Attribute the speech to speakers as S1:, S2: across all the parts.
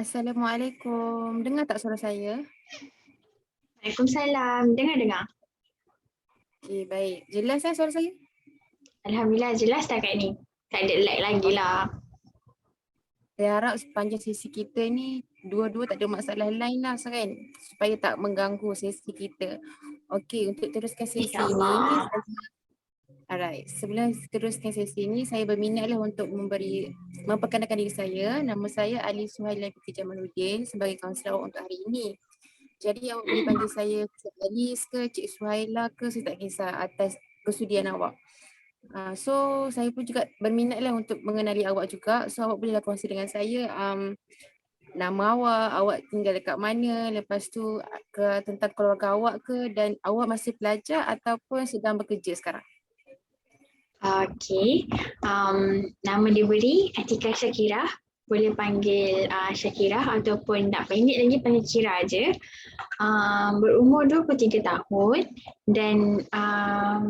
S1: Assalamualaikum. Dengar tak suara saya?
S2: Waalaikumsalam. Dengar-dengar.
S1: Okey, baik. Jelas suara saya?
S2: Alhamdulillah jelas tak kat ni. Tak ada lag lagi
S1: Okey.
S2: lah.
S1: Saya harap sepanjang sesi kita ni dua-dua tak ada masalah lain lah kan? Supaya tak mengganggu sesi kita. Okey, untuk teruskan sesi ni,
S2: InsyaAllah.
S1: alright. Sebelum teruskan sesi ni, saya berminatlah untuk memperkenalkan diri saya. Nama saya Ali Suhaila binti Jamaluddin sebagai kaunselor awak untuk hari ini. Jadi awak boleh panggil saya Cik Alice ke Cik Suhaila ke, saya tak kisah atas kesudian awak. So saya pun juga berminatlah untuk mengenali awak juga. So awak bolehlah kongsi dengan saya nama awak tinggal dekat mana, lepas tu tentang keluarga awak ke, dan awak masih pelajar ataupun sedang bekerja sekarang.
S2: Okey. Nama diberi Atika Syakira. Boleh panggil Syakira ataupun nak pendek lagi panggil Kira je. Berumur 23 tahun dan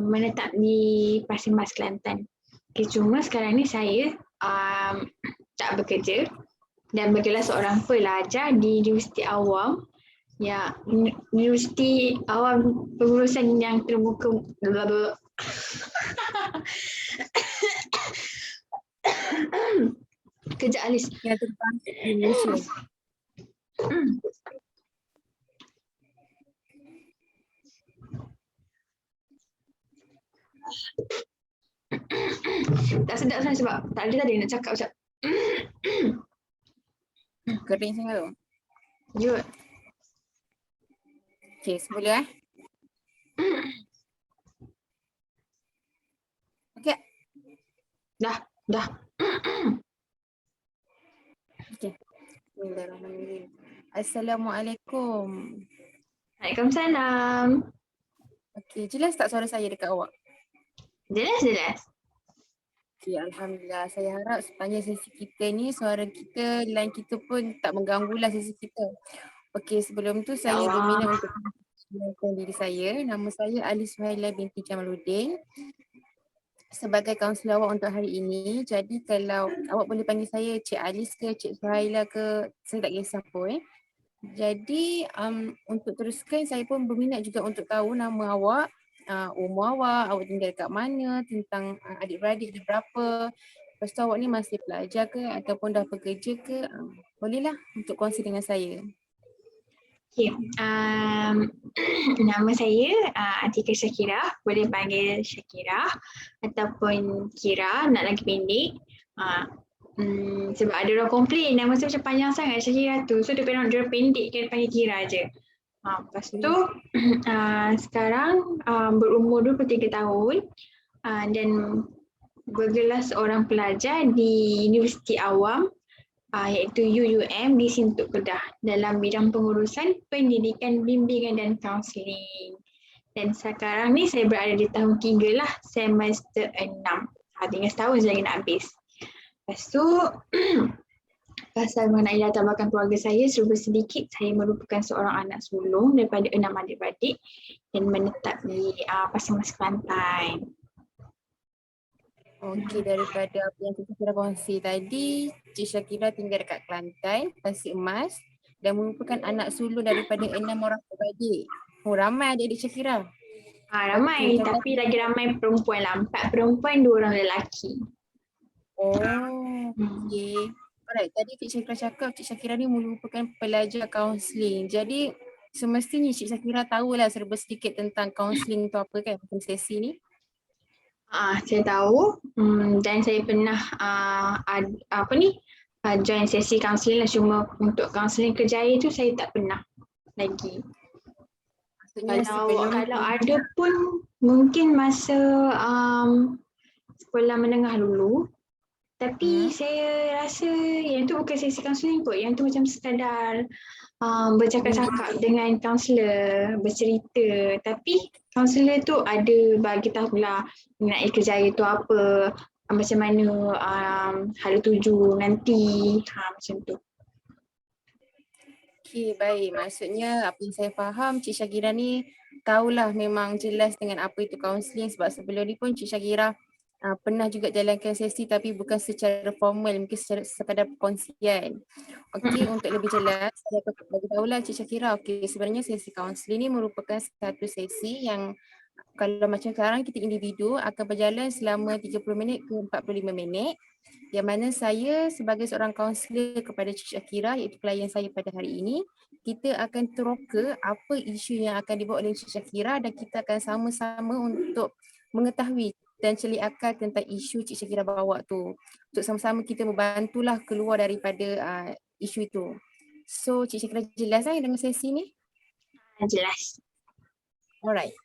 S2: menetap di Pasir Mas Kelantan. Okay, cuma sekarang ni saya tak bekerja dan bergelar seorang pelajar di Universiti Awam. Ya, Universiti Awam Pengurusan yang Terbuka. Kejap Alis.
S1: Yang terbaik di Malaysia.
S2: Tak sedap sangat sebab tak ada tadi nak cakap macam
S1: Kering sangat tu.
S2: Jut.
S1: Okay, semula Okay.
S2: Dah.
S1: Okay. Bismillahirrahmanirrahim. Assalamualaikum.
S2: Waalaikumsalam.
S1: Okay, jelas tak suara saya dekat awak?
S2: Jelas.
S1: Okay, Alhamdulillah. Saya harap sepanjang sesi kita ni suara kita, line kita pun tak mengganggulah sesi kita. Okay, sebelum tu saya berminat untuk mengenalkan diri saya. Nama saya Ali Suhaila binti Jamaluddin sebagai kaunselor awak untuk hari ini. Jadi kalau awak boleh panggil saya Cik Alice ke Cik Suhaila ke, saya tak kisah pun. Jadi untuk teruskan, saya pun berminat juga untuk tahu nama awak, umur awak tinggal kat mana, tentang adik-beradik dia berapa. Lepas tu awak ni masih pelajar ke ataupun dah bekerja ke, bolehlah untuk kongsi dengan saya.
S2: Okay. Nama saya Atika Syakira. Boleh panggil Syakira ataupun Kira, nak lagi pendek. Sebab ada orang komplain nama saya macam panjang sangat Syakira tu. So dia pendek kan panggil Kira je. Lepas tu sekarang berumur 23 tahun dan bergelar seorang pelajar di Universiti Awam iaitu UUM di Sintuk Kedah dalam bidang pengurusan pendidikan, bimbingan dan kaunseling. Dan sekarang ni saya berada di tahun 3 lah, semester 6. Tinggal setahun lagi nak habis. Lepas tu pasal mengenai latar belakang keluarga saya, serba sedikit, saya merupakan seorang anak sulung daripada 6 adik-beradik dan menetap di Pasir Mas Kelantan.
S1: Okey, daripada apa yang kita sudah kongsi tadi, Cik Syakira tinggal dekat Kelantan, Pasir Emas dan merupakan anak sulung daripada 6 orang adik-beradik. Oh, ramai adik-adik Syakira.
S2: Ramai, tapi lagi ramai perempuan lah. 4 perempuan, 2 orang lelaki.
S1: Oh, okey. Alright, tadi Cik Syakira cakap Cik Syakira ni merupakan pelajar kaunseling. Jadi semestinya Cik Syakira tahulah serba sedikit tentang kaunseling tu apa kan, sesi ni.
S2: Saya tahu dan saya pernah join sesi kaunseling lah, cuma untuk kaunseling kerjaya tu saya tak pernah lagi. Kalau ada pun mungkin masa sekolah menengah dulu, tapi saya rasa yang tu bukan sesi kaunseling kot, yang tu macam sekadar bercakap-cakap dengan kaunselor, bercerita. Tapi kaunselor tu ada bagi tahulah mengenai kerjaya tu apa, macam mana hala tuju nanti, macam tu.
S1: Okey, baik. Maksudnya apa yang saya faham, Cik Syakira ni tahulah memang jelas dengan apa itu kaunseling sebab sebelum ni pun Cik Syakira pernah juga jalankan sesi tapi bukan secara formal, mungkin secara sekadar perkongsian. Okey, untuk lebih jelas saya akan bagi tahulah Cik Shakira. Okey, sebenarnya sesi kaunseling ni merupakan satu sesi yang kalau macam sekarang kita individu akan berjalan selama 30 minit ke 45 minit, yang mana saya sebagai seorang kaunselor kepada Cik Shakira iaitu klien saya pada hari ini, kita akan teroka apa isu yang akan dibawa oleh Cik Shakira dan kita akan sama-sama untuk mengetahui dan celik akal tentang isu Cik Shakira bawa tu. Untuk sama-sama kita membantulah keluar daripada isu itu. So Cik Shakira jelas dengan sesi ni?
S2: Jelas.
S1: Alright.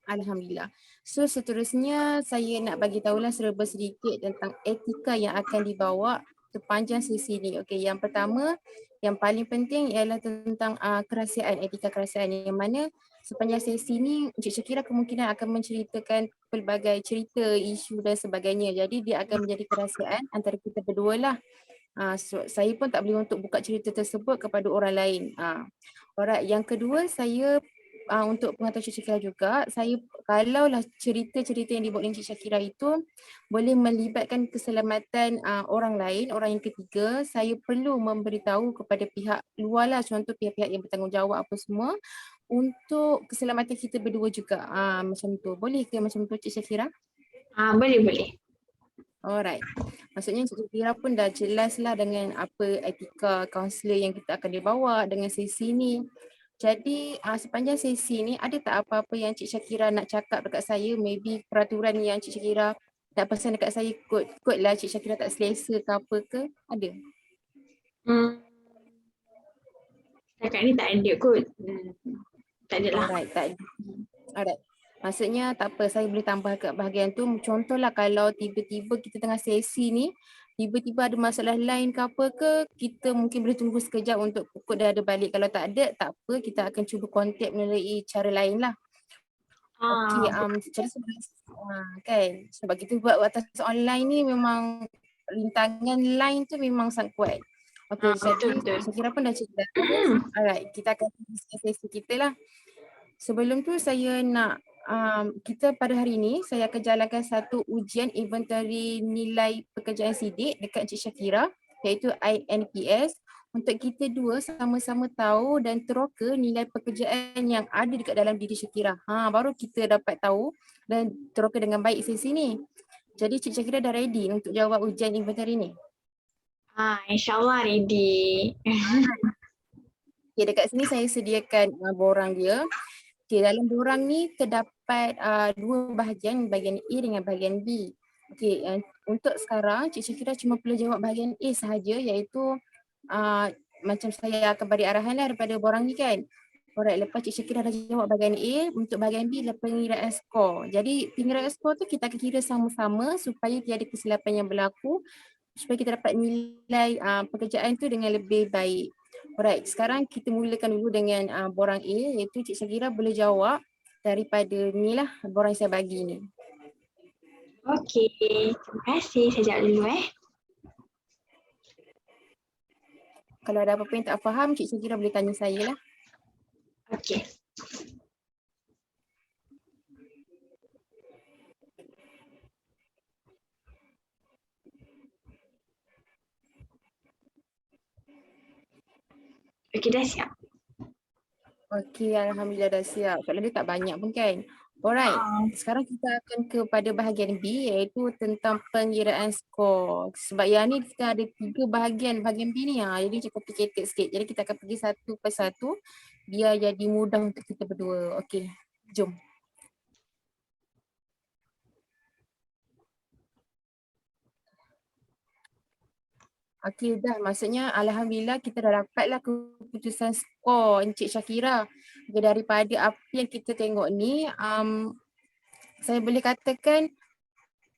S1: Alhamdulillah. So seterusnya saya nak bagi tahulah serba sedikit tentang etika yang akan dibawa sepanjang sesi ni. Okey, yang pertama yang paling penting ialah tentang kerahsiaan, etika kerahsiaan, yang mana sepanjang sesi ni Encik Shakira kemungkinan akan menceritakan pelbagai cerita, isu dan sebagainya. Jadi dia akan menjadi kerahsiaan antara kita berdua lah. So, saya pun tak boleh untuk buka cerita tersebut kepada orang lain. Alright, yang kedua saya untuk pengetahuan Cik Shakira juga, saya kalaulah cerita-cerita yang dibuat oleh Cik Shakira itu boleh melibatkan keselamatan orang lain, orang yang ketiga, saya perlu memberitahu kepada pihak luar lah, contoh pihak-pihak yang bertanggungjawab apa semua untuk keselamatan kita berdua juga. Macam tu. Boleh ke macam tu Cik Shakira?
S2: Boleh.
S1: Alright. Maksudnya Cik Shakira pun dah jelas lah dengan apa etika kaunselor yang kita akan dibawa dengan sesi ni. Jadi sepanjang sesi ni ada tak apa-apa yang Cik Shakira nak cakap dekat saya, maybe peraturan yang Cik Shakira nak pesan dekat saya, kot lah Cik Shakira tak selesa ke apa ke, ada?
S2: Setakat ni tak ada kot. Tak adalah.
S1: Alright, tak ada. Alright. Maksudnya tak apa, saya boleh tambah kat bahagian tu. Contohlah kalau tiba-tiba kita tengah sesi ni, tiba-tiba ada masalah lain ke apa ke, kita mungkin boleh tunggu sekejap untuk pukul dah ada balik. Kalau tak ada, tak apa, kita akan cuba kontak melalui cara lain lah. Okey, jadi kan sebab kita buat atas online ni memang rintangan line tu memang sangat kuat. Okey, jadi
S2: Betul.
S1: saya kira pun dah cerita. Alright, kita akan sesi kita lah. Sebelum tu saya nak kita pada hari ini saya akan jalankan satu ujian inventory nilai pekerjaan sidik dekat Encik Shakira iaitu INPS untuk kita dua sama-sama tahu dan teroka nilai pekerjaan yang ada dekat dalam diri Shakira. Baru kita dapat tahu dan teroka dengan baik sesi ni. Jadi Cik Shakira dah ready untuk jawab ujian inventory ni?
S2: InsyaAllah ready.
S1: Okay, dekat sini saya sediakan borang dia. Okay, dalam borang ni terdapat dua bahagian A dengan bahagian B. Okay, untuk sekarang Cik Shakira cuma perlu jawab bahagian A sahaja, iaitu macam saya akan beri arahan lah daripada borang ni kan. Alright, lepas Cik Shakira dah jawab bahagian A, untuk bahagian B adalah pengiraan skor. Jadi pengiraan skor tu kita akan kira sama-sama supaya tiada kesilapan yang berlaku, supaya kita dapat nilai pekerjaan tu dengan lebih baik. Alright, sekarang kita mulakan dulu dengan borang A, iaitu Cik Shakira boleh jawab daripada ni lah borang yang saya bagi ni.
S2: Okey, terima kasih. Saya jawab dulu
S1: Kalau ada apa-apa yang tak faham, Cik Shakira boleh tanya saya lah.
S2: Okey. Okey, dah siap.
S1: Okey, Alhamdulillah dah siap. Soalan dia tak banyak pun kan. Alright, sekarang kita akan kepada bahagian B, iaitu tentang pengiraan skor. Sebab yang ni kita ada 3 bahagian B ni, jadi macam complicated sikit. Jadi kita akan pergi satu persatu biar jadi mudah untuk kita berdua. Okey, jom. Okey, dah, maksudnya Alhamdulillah kita dah dapatlah keputusan skor Encik Shakira. Daripada apa yang kita tengok ni, saya boleh katakan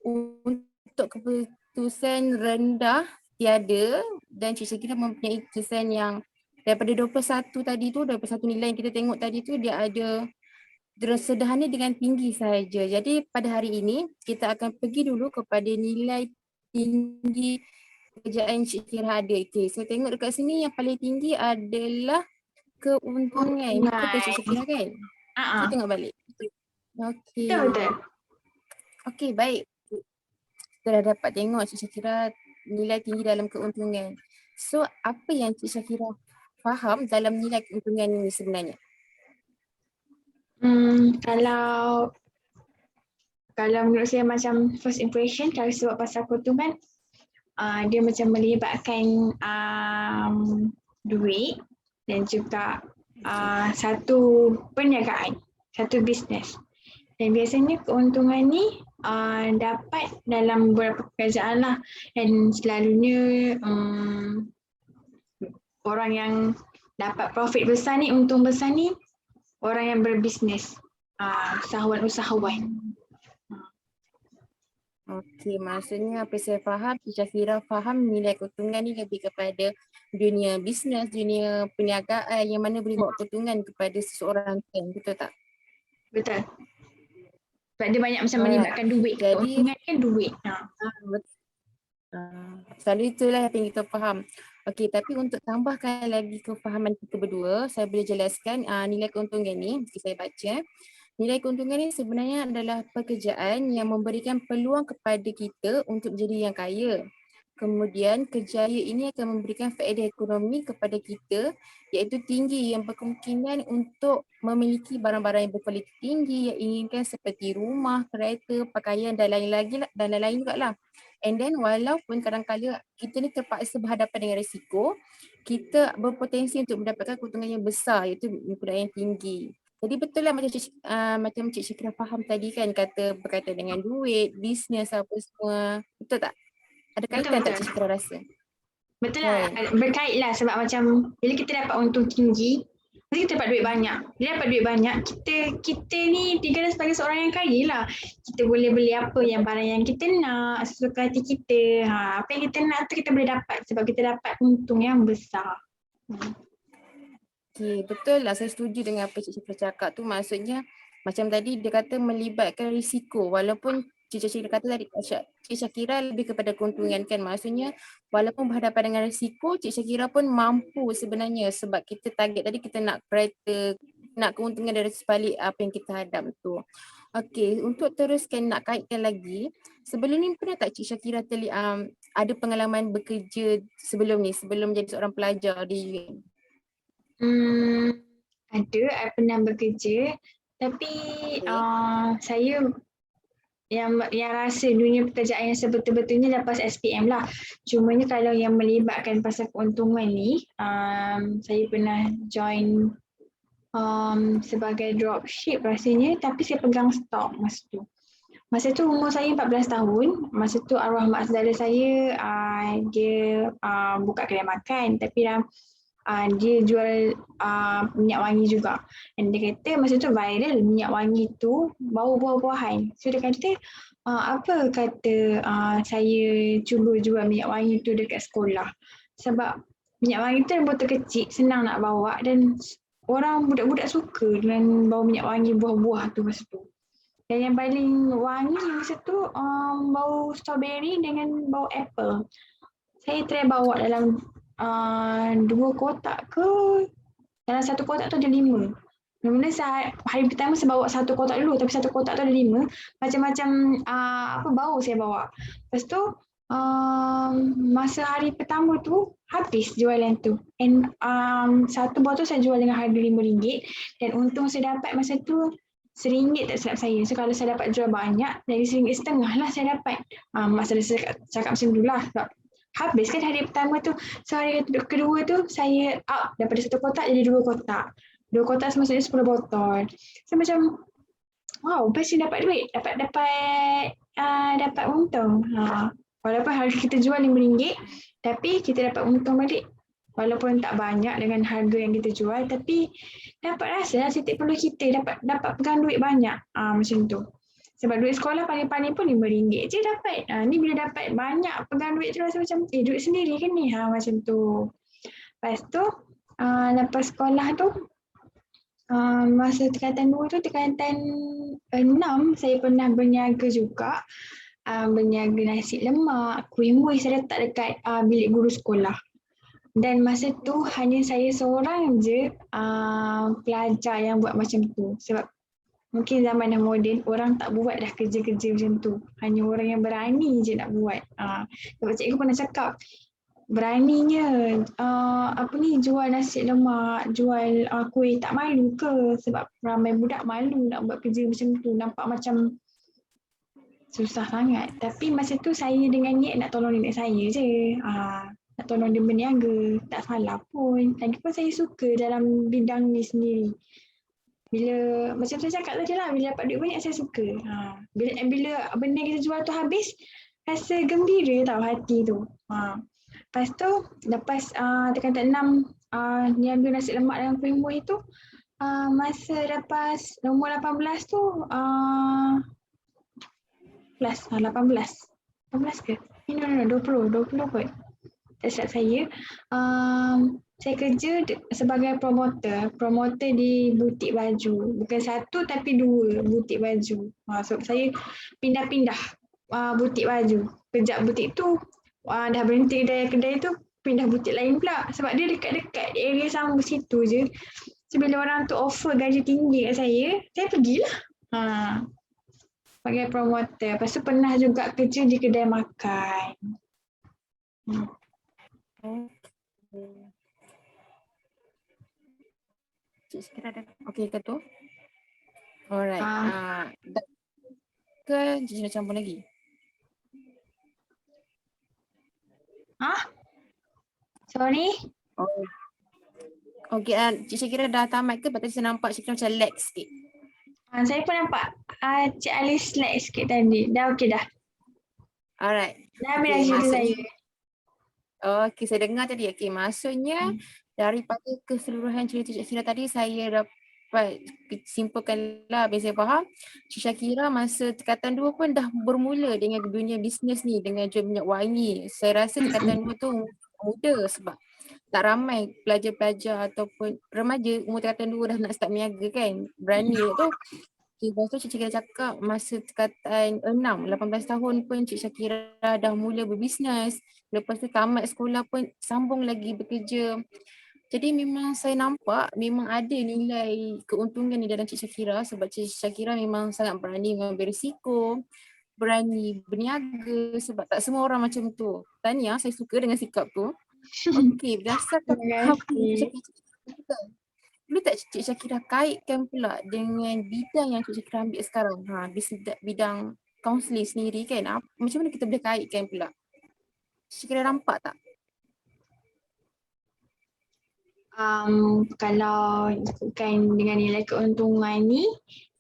S1: untuk keputusan rendah tiada, dan Cik Shakira mempunyai keputusan yang daripada 21 tadi tu, 21 nilai yang kita tengok tadi tu, dia ada sederhana dengan tinggi sahaja. Jadi pada hari ini kita akan pergi dulu kepada nilai tinggi pekerjaan Cik Shakira ada. Okay, saya tengok dekat sini yang paling tinggi adalah keuntungan. Betul Cik Shakira kan? Saya tengok balik. Okay.
S2: Betul.
S1: Okay, baik. kita dah dapat tengok Cik Syakira nilai tinggi dalam keuntungan. So apa yang Cik Syakira faham dalam nilai keuntungan ini sebenarnya?
S2: Kalau menurut saya macam first impression, kalau sebab pasal keuntungan, dia macam melibatkan duit dan juga satu perniagaan, satu bisnes. Dan biasanya keuntungan ni dapat dalam beberapa pekerjaan lah, dan selalunya orang yang dapat profit besar ni, untung besar ni, orang yang berbisnes, usahawan-usahawan.
S1: Okey, maksudnya apa saya faham, Cik Syakira faham nilai keuntungan ni lebih kepada dunia bisnes, dunia perniagaan yang mana boleh bawa keuntungan kepada seseorang kan, betul tak?
S2: Betul. Sebab dia banyak macam
S1: Alright.
S2: melibatkan duit.
S1: Jadi,
S2: Keuntungan kan duit.
S1: selalu itulah yang kita faham. Okey, tapi untuk tambahkan lagi kefahaman kita berdua, saya boleh jelaskan nilai keuntungan ni, saya baca. Nilai keuntungan ni sebenarnya adalah pekerjaan yang memberikan peluang kepada kita untuk menjadi yang kaya. Kemudian kejayaan ini akan memberikan faedah ekonomi kepada kita, iaitu tinggi yang berkemungkinan untuk memiliki barang-barang yang berkualiti tinggi yang inginkan seperti rumah, kereta, pakaian dan lain-lain juga lah. And then walaupun kadang-kadang kita ni terpaksa berhadapan dengan risiko, kita berpotensi untuk mendapatkan keuntungan yang besar, iaitu keuntungan yang tinggi. Jadi betul lah macam Cik Syakira faham tadi kan, kata berkaitan dengan duit, bisnes apa semua. Betul tak? Ada kaitan tak Cik Syakira rasa?
S2: Betul lah, berkait lah, sebab macam bila kita dapat untung tinggi, mesti kita dapat duit banyak. Bila dapat duit banyak, kita ni digana sebagai seorang yang kaya lah. Kita boleh beli apa yang barang yang kita nak, sesuka hati kita. Apa yang kita nak tu kita boleh dapat sebab kita dapat untung yang besar.
S1: Okay, betul lah, saya setuju dengan apa Cik Syakira cakap tu. Maksudnya macam tadi dia kata melibatkan risiko, walaupun Cik Syakira kata tadi Cik Syakira lebih kepada keuntungan kan. Maksudnya walaupun berhadapan dengan risiko, Cik Syakira pun mampu sebenarnya, sebab kita target tadi kita nak kereta, nak keuntungan dari sebalik apa yang kita hadap tu. Okey, untuk teruskan nak kaitkan lagi, sebelum ni pernah tak Cik Syakira ada pengalaman bekerja sebelum ni, sebelum jadi seorang pelajar di UM?
S2: Ada, saya pernah bekerja, tapi saya yang rasa dunia pekerjaan yang sebetul-betulnya lepas SPM lah. Cumanya kalau yang melibatkan pasal keuntungan ni, saya pernah join sebagai dropship rasanya, tapi saya pegang stok masa tu. Masa tu umur saya 14 tahun, masa tu arwah mak saudara saya, dia buka kedai makan, tapi dia jual minyak wangi juga. Dan dia kata masa tu viral minyak wangi tu bau buah-buahan. So dia kata, apa kata saya cuba jual minyak wangi tu dekat sekolah. Sebab minyak wangi tu botol kecil, senang nak bawa dan orang budak-budak suka dengan bau minyak wangi buah-buah tu masa tu. Dan yang paling wangi masa tu bau strawberry dengan bau apple. Saya try bawa dalam 2 kotak ke, dalam 1 kotak tu ada 5. Mula-mula hari pertama saya bawa 1 kotak dulu, tapi 1 kotak tu ada 5. Macam-macam bau saya bawa. Lepas tu masa hari pertama tu habis jualan tu. And 1 botol saya jual dengan harga RM5 dan untung saya dapat masa tu RM1 tak silap saya. So kalau saya dapat jual banyak, dari RM1.50 lah saya dapat. Masa saya cakap macam tu lah, sebab habis kan hari pertama tu. So hari kedua tu saya up daripada 1 kotak jadi 2 kotak. 2 kotak maksudnya 10 botol. So macam wow, best dapat duit, dapat untung. Walaupun harga kita jual RM5, tapi kita dapat untung balik. Walaupun tak banyak dengan harga yang kita jual, tapi dapat rasa titik peluh kita dapat pegang duit banyak. Macam tu. Sebab duit sekolah paling-paling pun RM5 je dapat. Ni bila dapat banyak pegang duit tu rasa macam duit sendiri kan ni. Macam tu. Lepas tu lepas sekolah tu masa tingkatan 2 tu, tingkatan 6 saya pernah berniaga juga. Berniaga nasi lemak, kuih-muih saya letak dekat bilik guru sekolah. Dan masa tu hanya saya seorang je pelajar yang buat macam tu. Sebab mungkin zaman dah moden, orang tak buat dah kerja-kerja macam tu. Hanya orang yang berani je nak buat. Sebab cikgu pernah cakap, beraninya jual nasi lemak, jual kuih, tak malu ke? Sebab ramai budak malu nak buat kerja macam tu. Nampak macam susah sangat. Tapi masa tu saya dengan niat nak tolong nenek saya je. Nak tolong dia berniaga. Tak salah pun. Lagipun saya suka dalam bidang ni sendiri. Bila, macam saya cakap tadi lah, bila dapat duit banyak saya suka. Bila benda kita jual tu habis, rasa gembira tau hati tu. Lepas tu, lepas tekan 6 ni ambil nasi lemak dalam kuih muih tu, masa lepas nombor 18 tu, 18 ke? No, 20 kot. Tak silap saya. Saya kerja sebagai promoter di butik baju. Bukan satu tapi 2 butik baju. So saya pindah-pindah butik baju. Kejap butik tu, dah berhenti kedai tu, pindah butik lain pula. Sebab dia dekat-dekat area sama situ je. So bila orang tu offer gaji tinggi kat saya pergilah. Sebagai promoter. Lepas tu pernah juga kerja di kedai makan.
S1: Cik Syakira dah okey ke tu? Alright. Ke Cik nak campur lagi?
S2: Sorry?
S1: Okey, Cik Syakira dah tamat ke? Tadi saya nampak Cik Syakira macam lag sikit.
S2: Saya pun nampak Cik Alice lag sikit tadi. Dah okey dah.
S1: Alright.
S2: Dah ambil dah cerita saya.
S1: Okey, saya dengar tadi. Okey, maksudnya daripada keseluruhan cerita Cik Syakira tadi, saya dapat simpulkanlah, biar saya faham, Cik Syakira masa tingkatan 2 pun dah bermula dengan dunia bisnes ni, dengan jual minyak wangi. Saya rasa tingkatan 2 tu muda sebab tak ramai pelajar-pelajar ataupun remaja umur tingkatan 2 dah nak start berniaga kan. Berani tu. Lepas tu Cik Syakira cakap masa tingkatan 6, 18 tahun pun Cik Syakira dah mula berbisnes. Lepas tu tamat sekolah pun sambung lagi bekerja. Jadi memang saya nampak memang ada nilai keuntungan di dalam Cik Syakira sebab Cik Syakira memang sangat berani mengambil risiko, berani berniaga sebab tak semua orang macam tu. Tahniah, saya suka dengan sikap tu. Okey, berdasarkan apa yang Cik Syakira, boleh tak Cik Syakira kaitkan pula dengan bidang yang Cik Syakira ambil sekarang? Bidang kaunseling sendiri kan. Macam mana kita boleh kaitkan pula? Cik Syakira nampak tak?
S2: Kalau ikutkan dengan nilai keuntungan ni,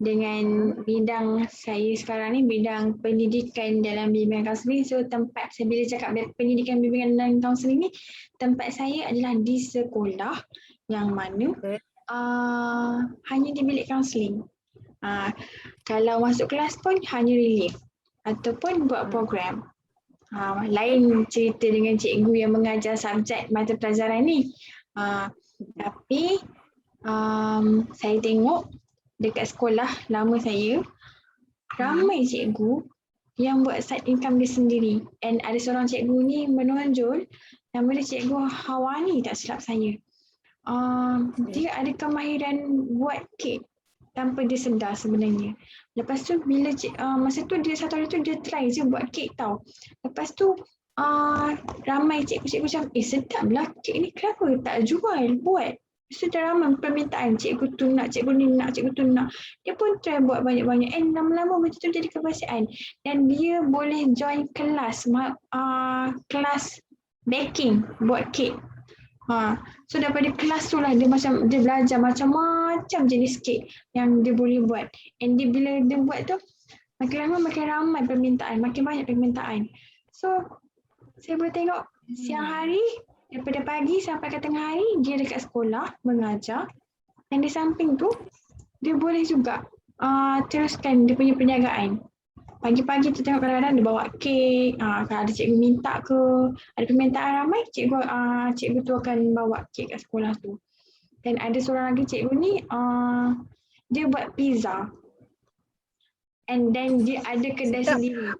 S2: dengan bidang saya sekarang ni, bidang pendidikan dalam bimbingan kaunseling. So tempat saya bila cakap pendidikan bimbingan dalam kaunseling ni, tempat saya adalah di sekolah yang mana hanya di bilik kaunseling. Kalau masuk kelas pun hanya relief ataupun buat program. Lain cerita dengan cikgu yang mengajar subjek mata pelajaran ni. Tapi saya tengok dekat sekolah lama saya, ramai cikgu yang buat side income dia sendiri. And ada seorang cikgu ni menonjol, nama dia Cikgu Hawani tak silap saya. Dia ada kemahiran buat kek tanpa dia sedar sebenarnya. Lepas tu bila masa tu dia satu hari tu dia try je buat kek tau. Lepas tu ramai cikgu-cikgu macam sedap lah kek ni, kenapa tak jual buat. Sudah ramai permintaan, cikgu tu nak, cikgu ni nak, cikgu tu nak. Dia pun try buat banyak-banyak. Lama-lama macam tu jadi kebiasaan. Dan dia boleh join kelas kelas baking buat kek. So daripada kelas tu lah dia belajar macam-macam jenis kek yang dia boleh buat. And bila dia buat tu makin ramai permintaan, makin banyak permintaan. So saya boleh tengok siang hari daripada pagi sampai ke tengah hari dia dekat sekolah mengajar, dan di samping tu dia boleh juga teruskan dia punya perniagaan. Pagi-pagi tu tengok kadang-kadang dia bawa kek, kalau ada cikgu minta ke, ada permintaan ramai, cikgu tu akan bawa kek kat sekolah tu. Dan ada seorang lagi cikgu ni, dia buat pizza. And then dia ada kedai sendiri.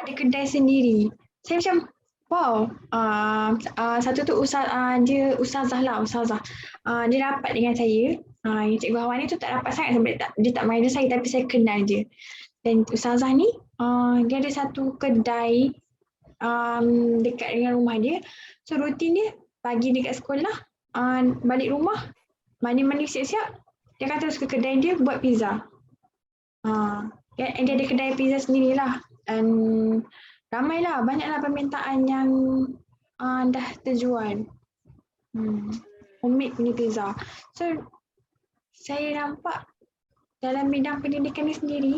S2: Ada kedai sendiri. Saya macam, wow. Satu tu dia ustazah lah, ustazah. Dia rapat dengan saya. Yang Cikgu Hawa ni tu tak rapat sangat sebab dia tak mengajar saya tapi saya kenal dia. Dan Ustazah ni dia ada satu kedai dekat dengan rumah dia. So rutin dia pagi dekat sekolah, balik rumah, mandi-mandi siap-siap, dia akan terus ke kedai dia buat pizza. Dia ada kedai pizza sendirilah. Dan ramailah, banyaklah permintaan yang dah terjual. Homemade punya pizza. So saya nampak dalam bidang pendidikan ni sendiri,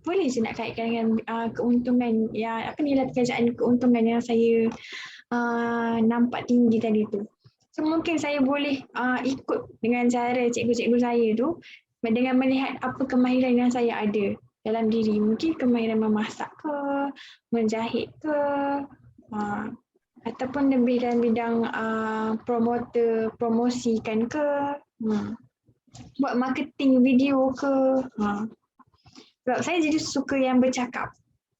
S2: boleh je nak kaitkan dengan keuntungan yang nilai pekerjaan keuntungan yang saya nampak tinggi tadi tu. So mungkin saya boleh ikut dengan cara cikgu-cikgu saya tu dengan melihat apa kemahiran yang saya ada dalam diri. Mungkin kemahiran memasak ke, menjahit ke, ataupun lebih dalam bidang promoter, promosikan ke, buat marketing video ke. Sebab saya jadi suka yang bercakap.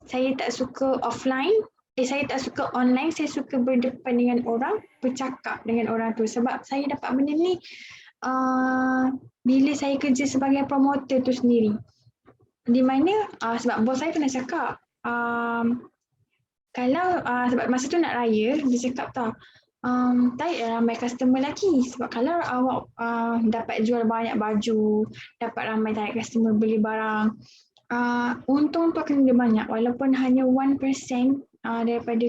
S2: Saya tak suka offline, saya tak suka online, saya suka berdepan dengan orang, bercakap dengan orang tu. Sebab saya dapat benda ni bila saya kerja sebagai promoter tu sendiri. Di mana sebab bos saya pernah cakap, kalau sebab masa tu nak raya, dia cakap tau, tarik ramai customer lagi sebab kalau awak dapat jual banyak baju, dapat ramai tarik customer beli barang, untung tu akan lebih banyak walaupun hanya 1% daripada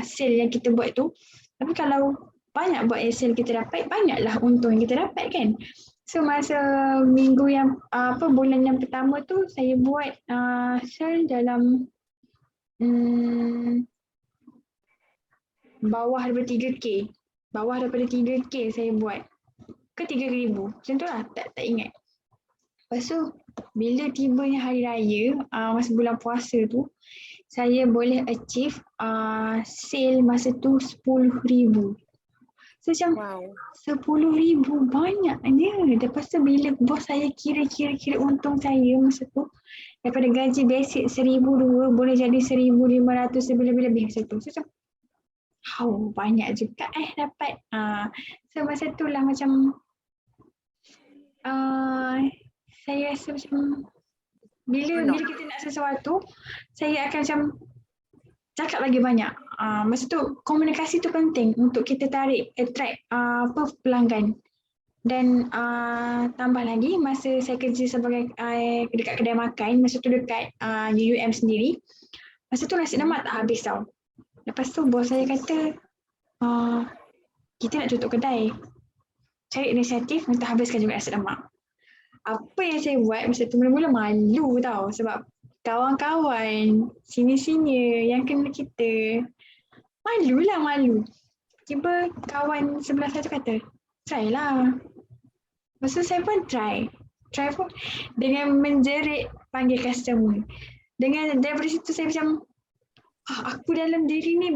S2: sale yang kita buat tu. Tapi kalau banyak buat sale kita dapat, banyaklah untung yang kita dapat kan. So masa minggu yang bulan yang pertama tu saya buat sale dalam bawah daripada 3K. Bawah daripada 3K saya buat. Ke 3,000. Macam tu lah, tak ingat. Lepas tu, bila tibanya hari raya, masa bulan puasa tu, saya boleh achieve sale masa tu 10,000. So macam 10,000 banyaknya. Lepas tu bila bos saya kira untung saya masa tu, daripada gaji basic 1,200 boleh jadi 1,500 lebih-lebih masa tu. So macam, banyak juga dapat. So masa tu lah macam saya rasa macam bila kita nak sesuatu, saya akan macam cakap lagi banyak. Masa tu komunikasi tu penting untuk kita attract pelanggan. Dan tambah lagi masa saya kerja sebagai dekat kedai makan, masa tu dekat UUM sendiri, masa tu nasi lemak tak habis tau. Lepas tu bos saya kata, kita nak tutup kedai, cari inisiatif untuk habiskan juga nasi lemak. Apa yang saya buat masa tu mula-mula malu tau sebab kawan-kawan senior-senior yang kenal kita, malu. Tiba kawan sebelah saya tu kata, try lah. Lepas tu saya pun try pun dengan menjerit panggil customer. Daripada situ saya macam, aku dalam diri ni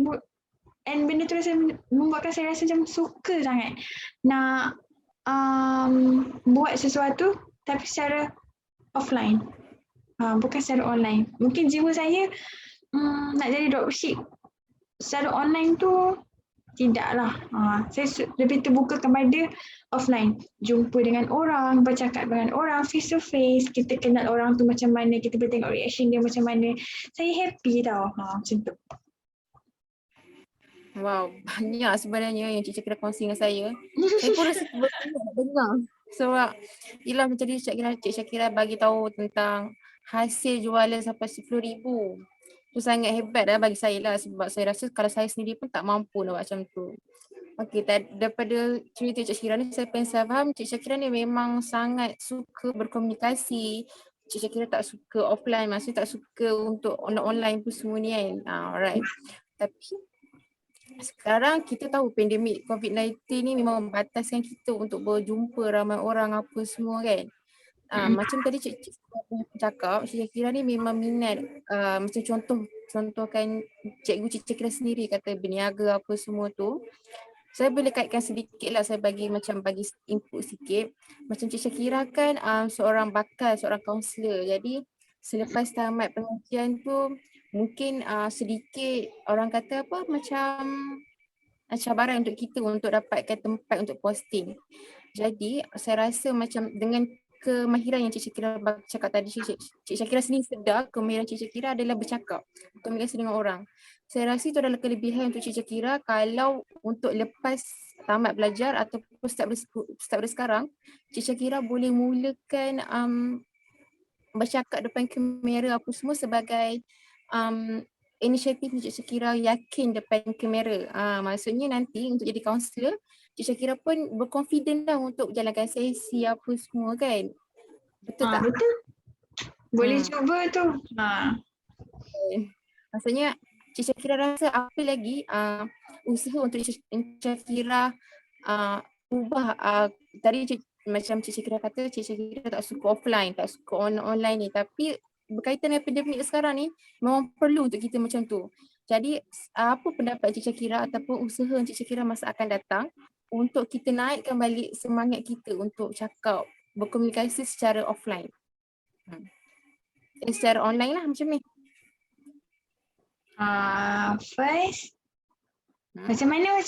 S2: and benda tu membuatkan saya rasa macam suka sangat nak buat sesuatu tapi secara offline, bukan secara online. Mungkin jiwa saya nak jadi dropship secara online tu tidaklah. Saya lebih terbuka kepada offline, jumpa dengan orang, bercakap dengan orang face to face, kita kenal orang tu macam mana, kita boleh tengok reaction dia macam mana. Saya happy tau. Macam tu.
S1: Wow, banyak sebenarnya yang Cik Syakira kongsi dengan saya. Saya pun rasa nak dengar. Sebab yelah macam tadi Cik Syakira bagi tahu tentang hasil jualan sampai 10,000. Itu sangat hebat bagi saya lah sebab saya rasa kalau saya sendiri pun tak mampu nak buat macam tu. Okey, daripada cerita Cik Syakira ni saya faham Cik Syakira ni memang sangat suka berkomunikasi. Cik Syakira tak suka offline, maksudnya tak suka untuk online pun semua ni kan. Alright. Tapi sekarang kita tahu pandemik COVID-19 ni memang membataskan kita untuk berjumpa ramai orang apa semua kan. Macam tadi Cik cakap, Cik Syakira ni memang minat macam contohkan Cik Syakira sendiri kata berniaga apa semua tu. Saya boleh kaitkan sedikit lah, saya bagi input sikit. Macam Cik Syakira kan seorang kaunselor. Jadi selepas tamat pengajian tu mungkin sedikit orang kata macam cabaran untuk kita untuk dapatkan tempat untuk posting. Jadi saya rasa macam dengan kemahiran yang Cik Syakira cakap tadi, Cik Syakira sendiri sedar kemahiran Cik Syakira adalah bercakap, komunikasi dengan orang. Saya rasa itu adalah kelebihan untuk Cik Syakira kalau untuk lepas tamat belajar ataupun start dari sekarang, Cik Syakira boleh mulakan bercakap depan kamera apa semua sebagai um, inisiatif Cik Syakira yakin depan kamera. Maksudnya nanti untuk jadi kaunselor, Cik Syakira pun berkonfiden dah untuk jalankan sesi apa semua kan. Betul tak?
S2: Betul. Boleh
S1: Hmm.
S2: cuba tu.
S1: Maksudnya Cik Syakira rasa apa lagi usaha untuk Cik Syakira ubah tadi macam Cik Syakira kata Cik Syakira tak suka offline, tak suka online ni, tapi berkaitan dengan pandemik sekarang ni memang perlu untuk kita macam tu. Jadi apa pendapat Cik Syakira ataupun usaha Cik Syakira masa akan datang untuk kita naikkan balik semangat kita untuk cakap, berkomunikasi secara offline. Secara online lah macam ni.
S2: First, macam mana?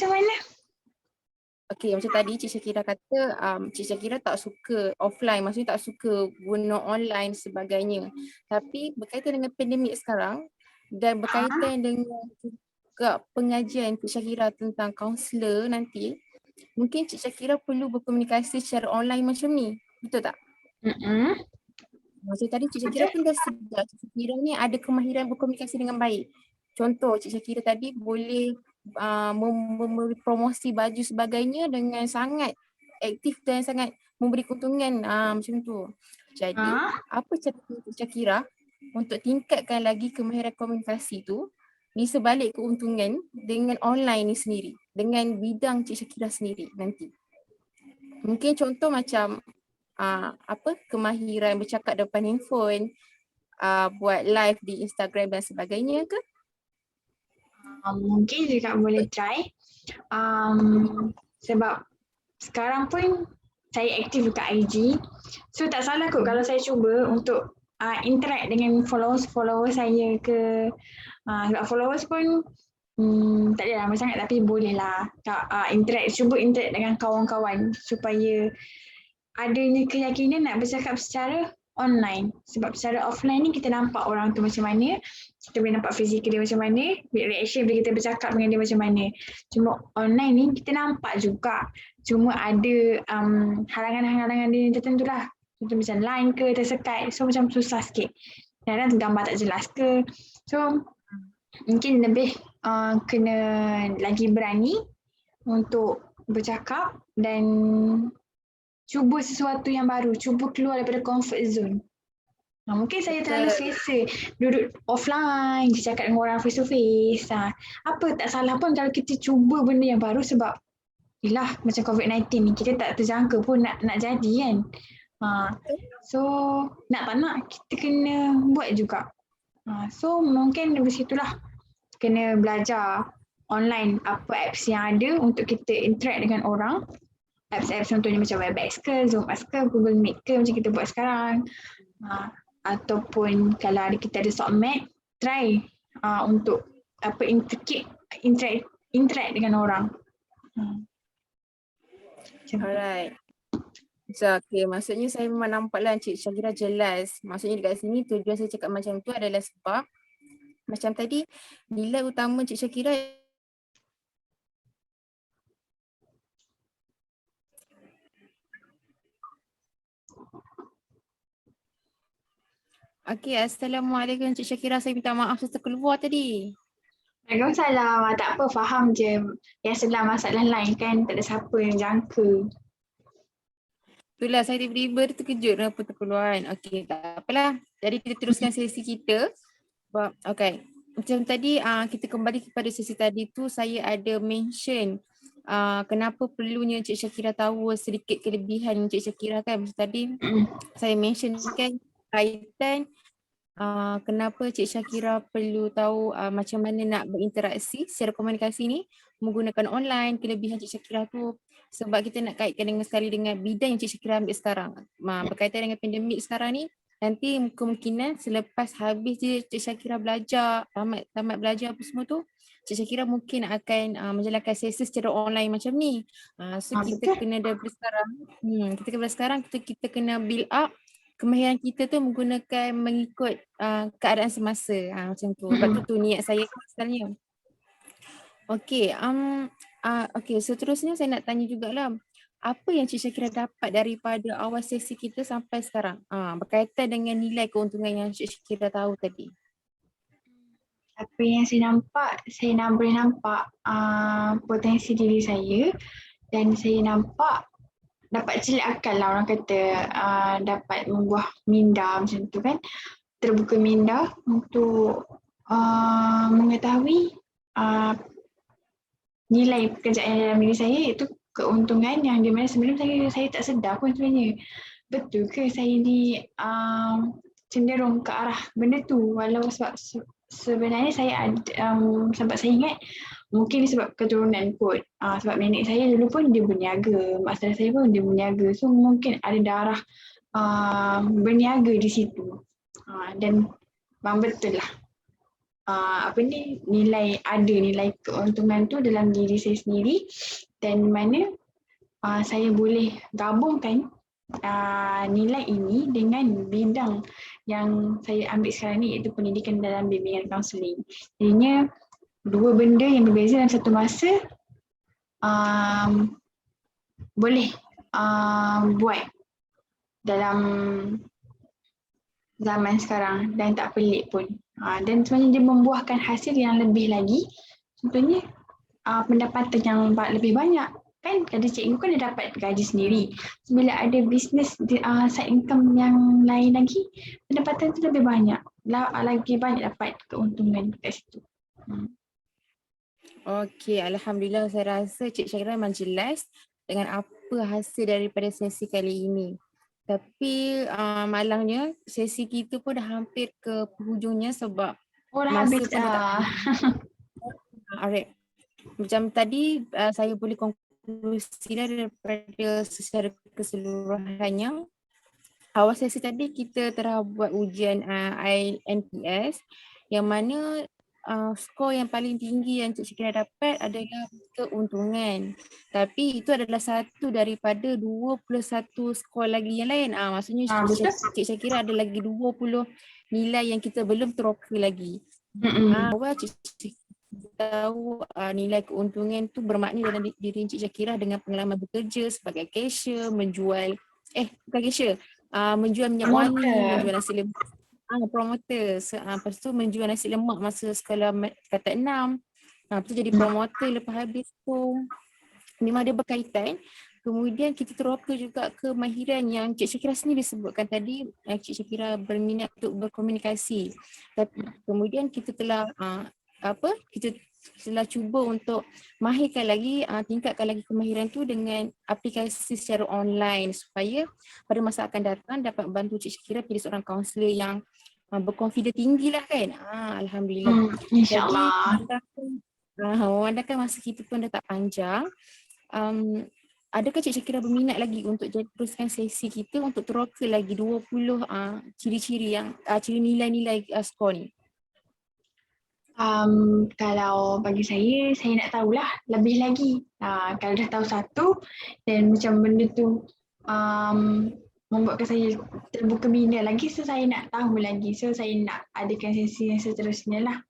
S1: Okay, macam tadi Cik Syakira kata Cik Syakira tak suka offline, maksudnya tak suka guna online sebagainya. Tapi berkaitan dengan pandemik sekarang dan berkaitan dengan juga pengajian Cik Syakira tentang kaunselor nanti, mungkin Cik Syakira perlu berkomunikasi secara online macam ni. Betul tak? Macam tadi Cik Syakira pun dah sedar Cik Syakira ni ada kemahiran berkomunikasi dengan baik. Contoh Cik Syakira tadi boleh memberi promosi baju sebagainya dengan sangat aktif dan sangat memberi keuntungan macam tu. Jadi apa cara Cik Syakira untuk tingkatkan lagi kemahiran komunikasi tu di sebalik keuntungan dengan online ni sendiri, dengan bidang Cik Syakira sendiri nanti. Mungkin contoh macam kemahiran bercakap depan handphone, buat live di Instagram dan sebagainya ke?
S2: Mungkin juga boleh try. Sebab sekarang pun saya aktif dekat IG. So tak salah kot kalau saya cuba untuk interact dengan followers saya ke. Sebab followers pun tak ada lama sangat tapi boleh lah cuba interact dengan kawan-kawan supaya adanya keyakinan nak bercakap secara online. Sebab secara offline ni kita nampak orang tu macam mana, kita boleh nampak fizikal dia macam mana, reaction bila kita bercakap dengan dia macam mana. Cuma online ni kita nampak juga, cuma ada halangan-halangan dia tertentu lah. Contoh macam line ke, tersekat, so macam susah sikit. Kadang-kadang gambar tak jelas ke. So mungkin lebih kena lagi berani untuk bercakap dan cuba sesuatu yang baru, cuba keluar daripada comfort zone. Mungkin saya terlalu selesa duduk offline, cakap dengan orang face to face. Apa tak salah pun kalau kita cuba benda yang baru sebab yelah macam COVID-19 ni kita tak terjangka pun nak jadi kan. So nak tak nak kita kena buat juga. So mungkin dari situlah kena belajar online apa apps yang ada untuk kita interact dengan orang. Apps contohnya macam Webex ke, Zoom ke, Google Meet ke macam kita buat sekarang. Ataupun kalau kita ada Submit, try untuk interact dengan orang.
S1: Alright. So, okay, maksudnya saya memang nampaklah Cik Syakira jelas. Maksudnya dekat sini tujuan saya cakap macam tu adalah sebab macam tadi nilai utama Cik Syakira Okay, Assalamualaikum Cik Syakira. Saya minta maaf saya terkeluar tadi.
S2: Waalaikumsalam. Tak apa, faham je. Biasalah masalah lain kan, tak ada siapa yang jangka.
S1: Itulah saya tiba-tiba terkejut kenapa terkeluar kan. Okay, tak apalah. Jadi kita teruskan sesi kita. Okay, macam tadi kita kembali kepada sesi tadi tu saya ada mention kenapa perlunya Cik Syakira tahu sedikit kelebihan Cik Syakira kan. Macam tadi saya mention kan kaitan kenapa Cik Syakira perlu tahu macam mana nak berinteraksi secara komunikasi ni menggunakan online. Kelebihan Cik Syakira tu sebab kita nak kaitkan dengan sekali dengan bidang yang Cik Syakira ambil sekarang. Berkaitan dengan pandemik sekarang ni, nanti kemungkinan selepas habis je Cik Syakira belajar, tamat belajar apa semua tu, Cik Syakira mungkin akan menjalankan sesi secara online macam ni. So kita
S2: Betul.
S1: kena daripada sekarang, kita kena build up kemahiran kita tu menggunakan mengikut keadaan semasa. Macam tu. Sebab
S2: Mm-mm.
S1: tu niat saya asalnya. Okey, okey, seterusnya saya nak tanya jugalah. Apa yang Cik Syakira dapat daripada awal sesi kita sampai sekarang? Berkaitan dengan nilai keuntungan yang Cik Syakira tahu tadi.
S2: Apa yang saya boleh nampak potensi diri saya dan saya nampak dapat celik akal lah orang kata dapat membuah minda macam tu kan. Terbuka minda untuk mengetahui nilai pekerjaan dalam diri saya iaitu keuntungan yang di mana sebelum saya tak sedar pun sebenarnya. Betul ke saya ni cenderung ke arah benda tu walau sebab sebenarnya saya sebab saya ingat mungkin sebab keturunan kot. Sebab nenek saya dulu pun dia berniaga, mak saudara saya pun dia berniaga. So mungkin ada darah berniaga di situ. Dan betul lah. Nilai keuntungan tu dalam diri saya sendiri dan mana saya boleh gabungkan nilai ini dengan bidang yang saya ambil sekarang ni iaitu pendidikan dalam bimbingan kaunseling. Jadinya dua benda yang berbeza dalam satu masa boleh buat dalam zaman sekarang dan tak pelik pun. Dan sebenarnya dia membuahkan hasil yang lebih lagi. Contohnya pendapatan yang lebih banyak. Kan ada cikgu kan dia dapat gaji sendiri. Bila ada bisnes side income yang lain lagi, pendapatan tu lebih banyak. Lagi banyak dapat keuntungan kat situ.
S1: Okey, Alhamdulillah saya rasa Cik Syakira memang jelas dengan apa hasil daripada sesi kali ini. Tapi malangnya sesi kita pun dah hampir ke penghujungnya sebab
S2: Dah
S1: masa
S2: habis
S1: pun dah tak. Alright. Macam tadi saya boleh konklusi daripada secara keseluruhannya. Awal sesi tadi kita telah buat ujian INPS yang mana skor yang paling tinggi yang Cik Syakira dapat adalah keuntungan. Tapi itu adalah satu daripada 21 skor lagi yang lain. Maksudnya Cik Syakira ada lagi 20 nilai yang kita belum teroka lagi. Awal Cik Syakira tahu nilai keuntungan tu bermakna dalam diri Cik Syakira dengan pengalaman bekerja sebagai cashier, bukan cashier, menjual minyak wangi, menjual nasi lemak, promoter. Lepas tu menjual nasi lemak masa sekolah tingkatan 6. Lepas tu jadi promoter lepas habis tu. Memang ada berkaitan. Kemudian kita teroka juga kemahiran yang Cik Syakira sendiri sebutkan tadi, Cik Syakira berminat untuk berkomunikasi. Kemudian kita telah kita telah cuba untuk mahirkan lagi, tingkatkan lagi kemahiran tu dengan aplikasi secara online supaya pada masa akan datang dapat membantu Cik Syakira pilih seorang kaunselor yang berkonfidens tinggi lah kan. Alhamdulillah.
S2: InsyaAllah.
S1: Jadi memandangkan masa kita pun dah tak panjang, adakah Cik Syakira berminat lagi untuk teruskan sesi kita untuk teroka lagi 20 ciri-ciri yang ciri nilai-nilai skor ni?
S2: Kalau bagi saya nak tahulah lebih lagi. Kalau dah tahu satu dan macam benda tu membuatkan saya terbuka minda lagi, so saya nak tahu lagi. So saya nak adakan sesi yang seterusnya lah.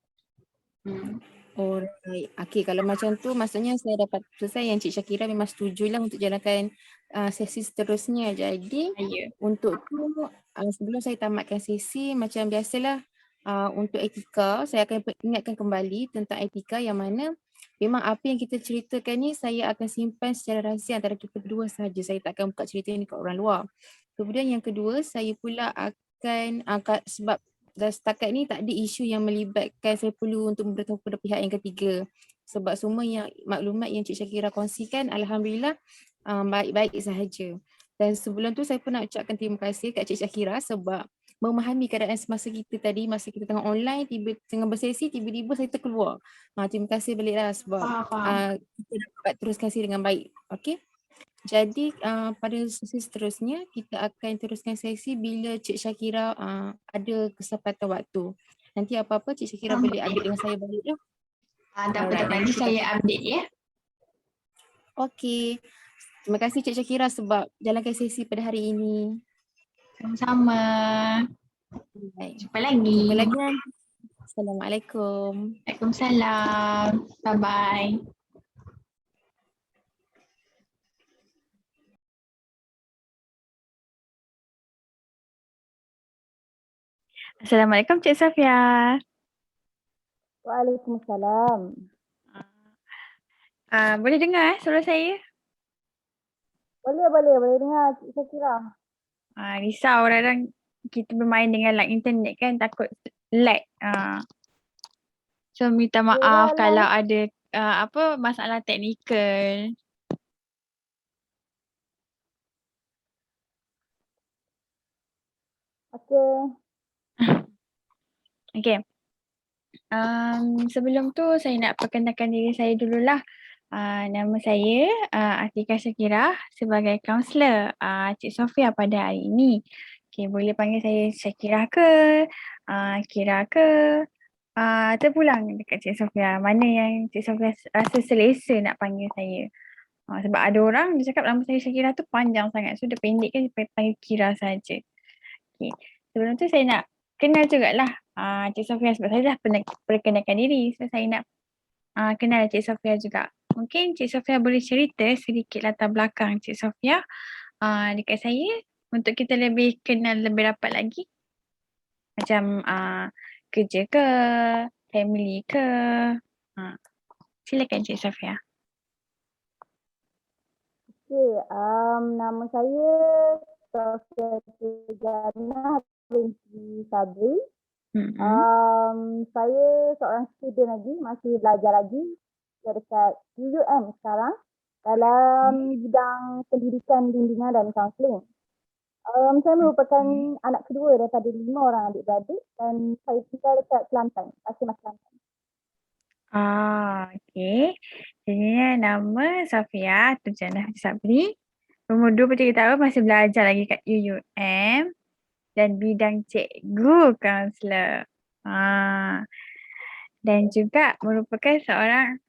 S1: Alright. Okay, kalau macam tu maksudnya saya dapat selesai yang Cik Syakira memang setuju lah untuk jalankan sesi seterusnya. Jadi untuk tu sebelum saya tamatkan sesi macam biasalah, untuk etika saya akan ingatkan kembali tentang etika yang mana memang apa yang kita ceritakan ni saya akan simpan secara rahsia antara kita berdua sahaja. Saya tak akan buka cerita ni kat orang luar. Kemudian yang kedua, saya pula akan sebab setakat ni tak ada isu yang melibatkan saya perlu untuk memberitahu kepada pihak yang ketiga. Sebab semua yang maklumat yang Cik Syakira kongsikan Alhamdulillah baik-baik sahaja. Dan sebelum tu saya pun nak ucapkan terima kasih kat Cik Syakira sebab memahami keadaan semasa kita tadi, masa kita tengah online, tengah bersesi, tiba-tiba saya terkeluar. Terima kasih baliklah sebab kita dapat teruskan sesi dengan baik. Okay. Jadi pada sesi seterusnya kita akan teruskan sesi bila Cik Syakira ada kesempatan waktu. Nanti apa-apa Cik Syakira boleh ambil dengan saya balik lah.
S2: Tak apa,
S1: Alright,
S2: tak apa.
S1: nanti
S2: Nanti
S1: kita
S2: saya update ya.
S1: okey. Terima kasih Cik Syakira sebab jalankan sesi pada hari ini.
S2: Sama-sama.
S1: Baik.
S2: Jumpa lagi.
S1: Jumpa lagi nanti. Assalamualaikum.
S2: Waalaikumsalam. Bye-bye.
S3: Assalamualaikum Cik Safia.
S4: Waalaikumsalam.
S3: Boleh dengar suara saya?
S4: Boleh dengar Cik Syakira.
S3: Risau kadang kita bermain dengan lag internet kan takut lag. So minta maaf
S4: Yelah,
S3: kalau ada masalah teknikal.
S4: Okey.
S3: Okay. Sebelum tu saya nak perkenalkan diri saya dululah. Nama saya Atika Syakira sebagai kaunselor Cik Sofia pada hari ini. Okay, boleh panggil saya Syakira ke, Kira ke, terpulang dekat Cik Sofia. Mana yang Cik Sofia rasa selesa nak panggil saya. Sebab ada orang dia cakap nama saya Syakira tu panjang sangat. So dia pendek kan dia panggil Kira saja. Okay. Sebelum tu saya nak kenal jugalah Cik Sofia sebab saya dah pernah perkenalkan diri. So saya nak kenal Cik Sofia juga. Mungkin Cik Sofia boleh cerita sedikit latar belakang Cik Sofia dekat saya untuk kita lebih kenal lebih rapat lagi. Macam kerja ke, family ke. Silakan Cik Sofia.
S4: Okey, nama saya Sofia Tijana binti Sabri. Saya seorang student lagi, masih belajar lagi dekat UUM sekarang dalam bidang pendidikan, bimbingan dan kaunseling. Saya merupakan anak kedua daripada 5 orang adik-beradik dan saya tinggal dekat Kelantan, Asmat Kelantan.
S3: Okay. Jadi nama Sofia Tijana Sabri. Umur 23 tahun, masih belajar lagi kat UUM dan bidang cikgu kaunselor. Dan juga merupakan seorang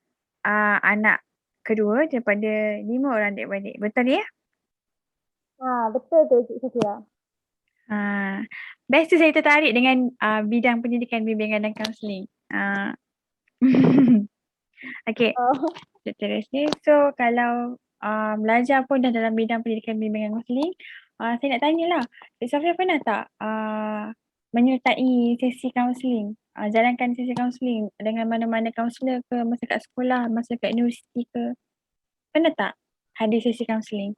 S3: anak kedua daripada 5 orang adik-beradik. Betul ya?
S4: Betul tu Cik Sofia.
S3: Best tu saya tertarik dengan bidang pendidikan, bimbingan dan kaunseling. Okay. Seterusnya, so kalau belajar pun dah dalam bidang pendidikan, bimbingan dan kaunseling, saya nak tanyalah, Cik Sofia pernah tak menyertai sesi kaunseling? Jalankan sesi kaunseling dengan mana-mana kaunselor ke, masa kat sekolah, masa kat universiti ke? Pernah tak hadir sesi kaunseling?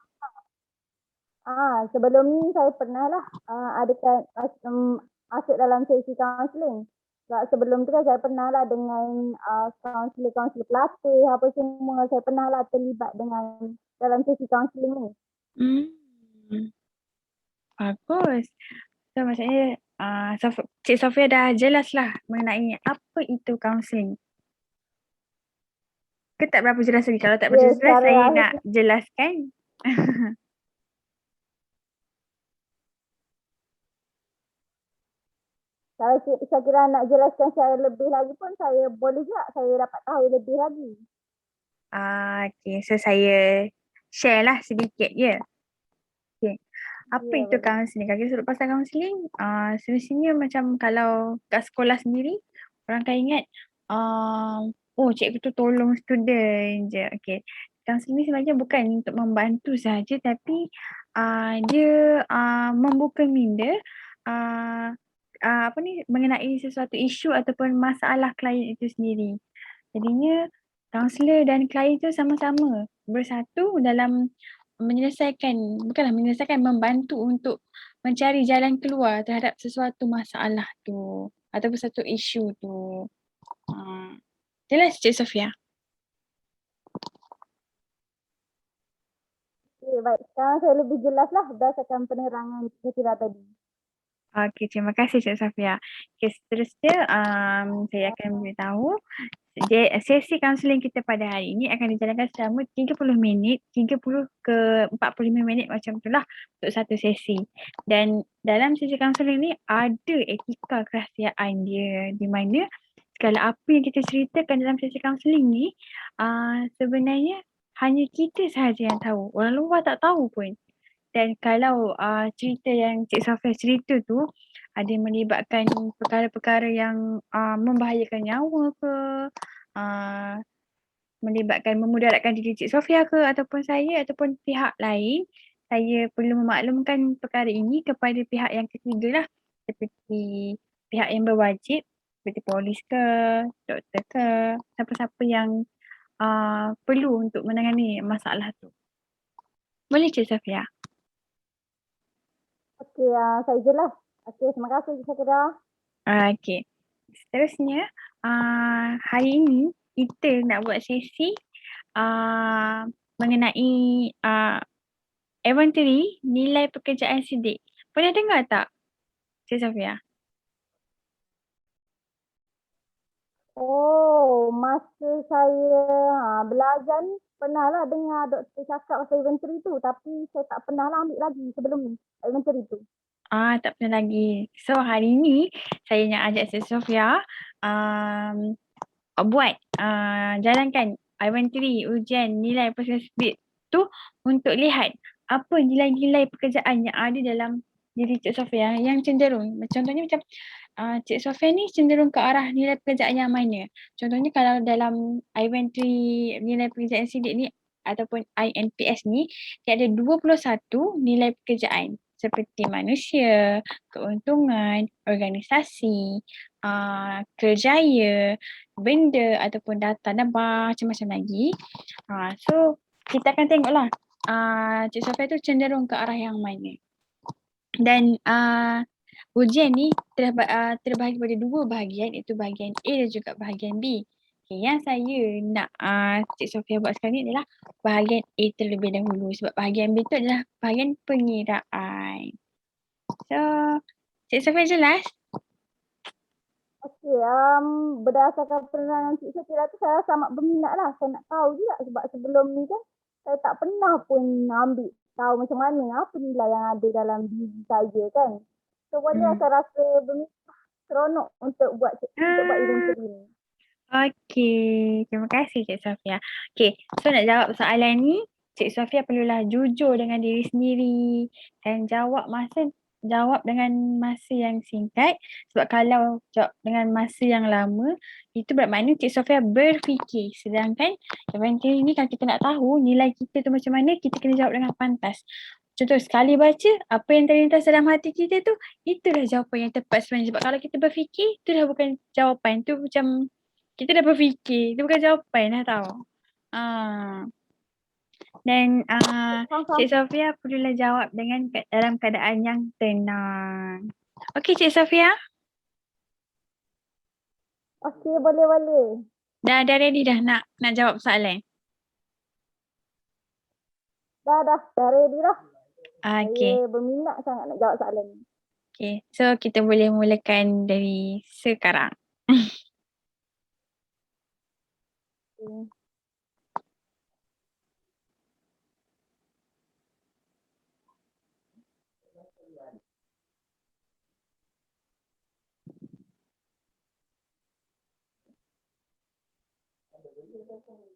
S4: Sebelum ni saya pernah lah masuk dalam sesi kaunseling. Sebelum tu kan saya pernah lah dengan kaunselor pelatih apa semua. Saya pernah lah terlibat dengan dalam sesi kaunseling ni.
S3: Bagus. So maksudnya Cik Sofia dah jelas lah mengenai apa itu kaunseling. Ke tak berapa jelas lagi? Kalau tak berapa jelas, saya nak jelaskan.
S4: Kalau saya kira nak jelaskan secara lebih lagi pun saya boleh juga. Saya dapat tahu lebih lagi.
S3: Okay, so saya share lah sedikit je. Okay. Apa itu kaunseling? Kalau kita sebut pasal kaunseling, semestinya macam kalau kat sekolah sendiri, orang akan ingat, cikgu tu tolong student je. Okay. Kaunseling ni sebenarnya bukan untuk membantu saja, tapi dia membuka minda mengenai sesuatu isu ataupun masalah klien itu sendiri. Jadinya kaunselor dan klien itu sama-sama bersatu dalam membantu untuk mencari jalan keluar terhadap sesuatu masalah tu ataupun satu isu tu. Jelas Cik Sofia?
S4: Okay, baik. Sekarang saya lebih jelas lah berdasarkan penerangan Cik tadi.
S3: Okay, terima kasih Cik Sofia. Okay, seterusnya saya akan beritahu sesi kaunseling kita pada hari ini akan dijalankan selama 30 minit, 30 ke 45 minit macam itulah untuk satu sesi. Dan dalam sesi kaunseling ni ada etika kerahsiaan dia, di mana segala apa yang kita ceritakan dalam sesi kaunseling ni sebenarnya hanya kita sahaja yang tahu. Orang luar tak tahu pun. Dan kalau cerita yang Cik Safia cerita tu ada melibatkan perkara-perkara yang membahayakan nyawa ke, melibatkan memudaratkan diri Cik Sofia ke ataupun saya ataupun pihak lain, saya perlu memaklumkan perkara ini kepada pihak yang ketiga lah, seperti pihak yang berwajib seperti polis ke, doktor ke, siapa-siapa yang perlu untuk menangani masalah tu. Boleh Cik Sofia?
S4: Okey, saya jelas. Okey, terima kasih Cik Syakira.
S3: Okey. Seterusnya, hari ini kita nak buat sesi mengenai inventory nilai pekerjaan sidik. Pernah dengar tak, Cik Sofia?
S4: Oh, masa saya belajar ni pernah lah dengar doktor cakap pasal inventory tu, tapi saya tak pernah lah ambil lagi sebelum ni inventory tu.
S3: Tak pernah lagi. So hari ni saya nak ajak Cik Sofia buat jalankan inventory ujian nilai pekerjaan sidik tu untuk lihat apa nilai-nilai pekerjaan yang ada dalam diri Cik Sofia yang cenderung. Contohnya macam Cik Sofia ni cenderung ke arah nilai pekerjaan yang mana. Contohnya kalau dalam inventory nilai pekerjaan sidik ni ataupun INPS ni, dia ada 21 nilai pekerjaan seperti manusia, keuntungan, organisasi, kerjaya, benda ataupun data dan macam-macam lagi. So kita akan tengoklah Cik Sofia tu cenderung ke arah yang mana. Dan ujian ni terbahagi pada dua bahagian, iaitu bahagian A dan juga bahagian B. Okay, yang saya nak Cik Sofia buat sekarang ni adalah bahagian A terlebih dahulu sebab bahagian B tu adalah bahagian pengiraan. So, Cik Sofia jelas?
S4: Okey, berdasarkan penerangan Cik Syakira tu saya amat berminat lah. Saya nak tahu juga sebab sebelum ni kan saya tak pernah pun ambil tahu macam mana apa nilai yang ada dalam diri saya kan. So boleh saya rasa berminat, seronok untuk buat inventory ni.
S3: Okey, terima kasih Cik Sofia. Okey, so nak jawab soalan ni, Cik Sofia perlulah jujur dengan diri sendiri dan jawab dengan masa yang singkat, sebab kalau jawab dengan masa yang lama itu bermakna Cik Sofia berfikir, sedangkan inventory ni kalau kita nak tahu nilai kita tu macam mana, kita kena jawab dengan pantas. Contoh sekali baca, apa yang terlintas dalam hati kita tu, itulah jawapan yang tepat sebenarnya. Sebab kalau kita berfikir, itu dah bukan jawapan, tu macam kita dah berfikir, itu bukan jawapan dah tahu. Dan Cik Sofia perlulah jawab dengan dalam keadaan yang tenang. Okey Cik Sofia?
S4: Okey, boleh.
S3: Dah ready dah nak jawab soalan?
S4: Dah ready lah.
S3: Okey.
S4: Saya berminat sangat nak jawab soalan ni.
S3: Okey, so kita boleh mulakan dari sekarang.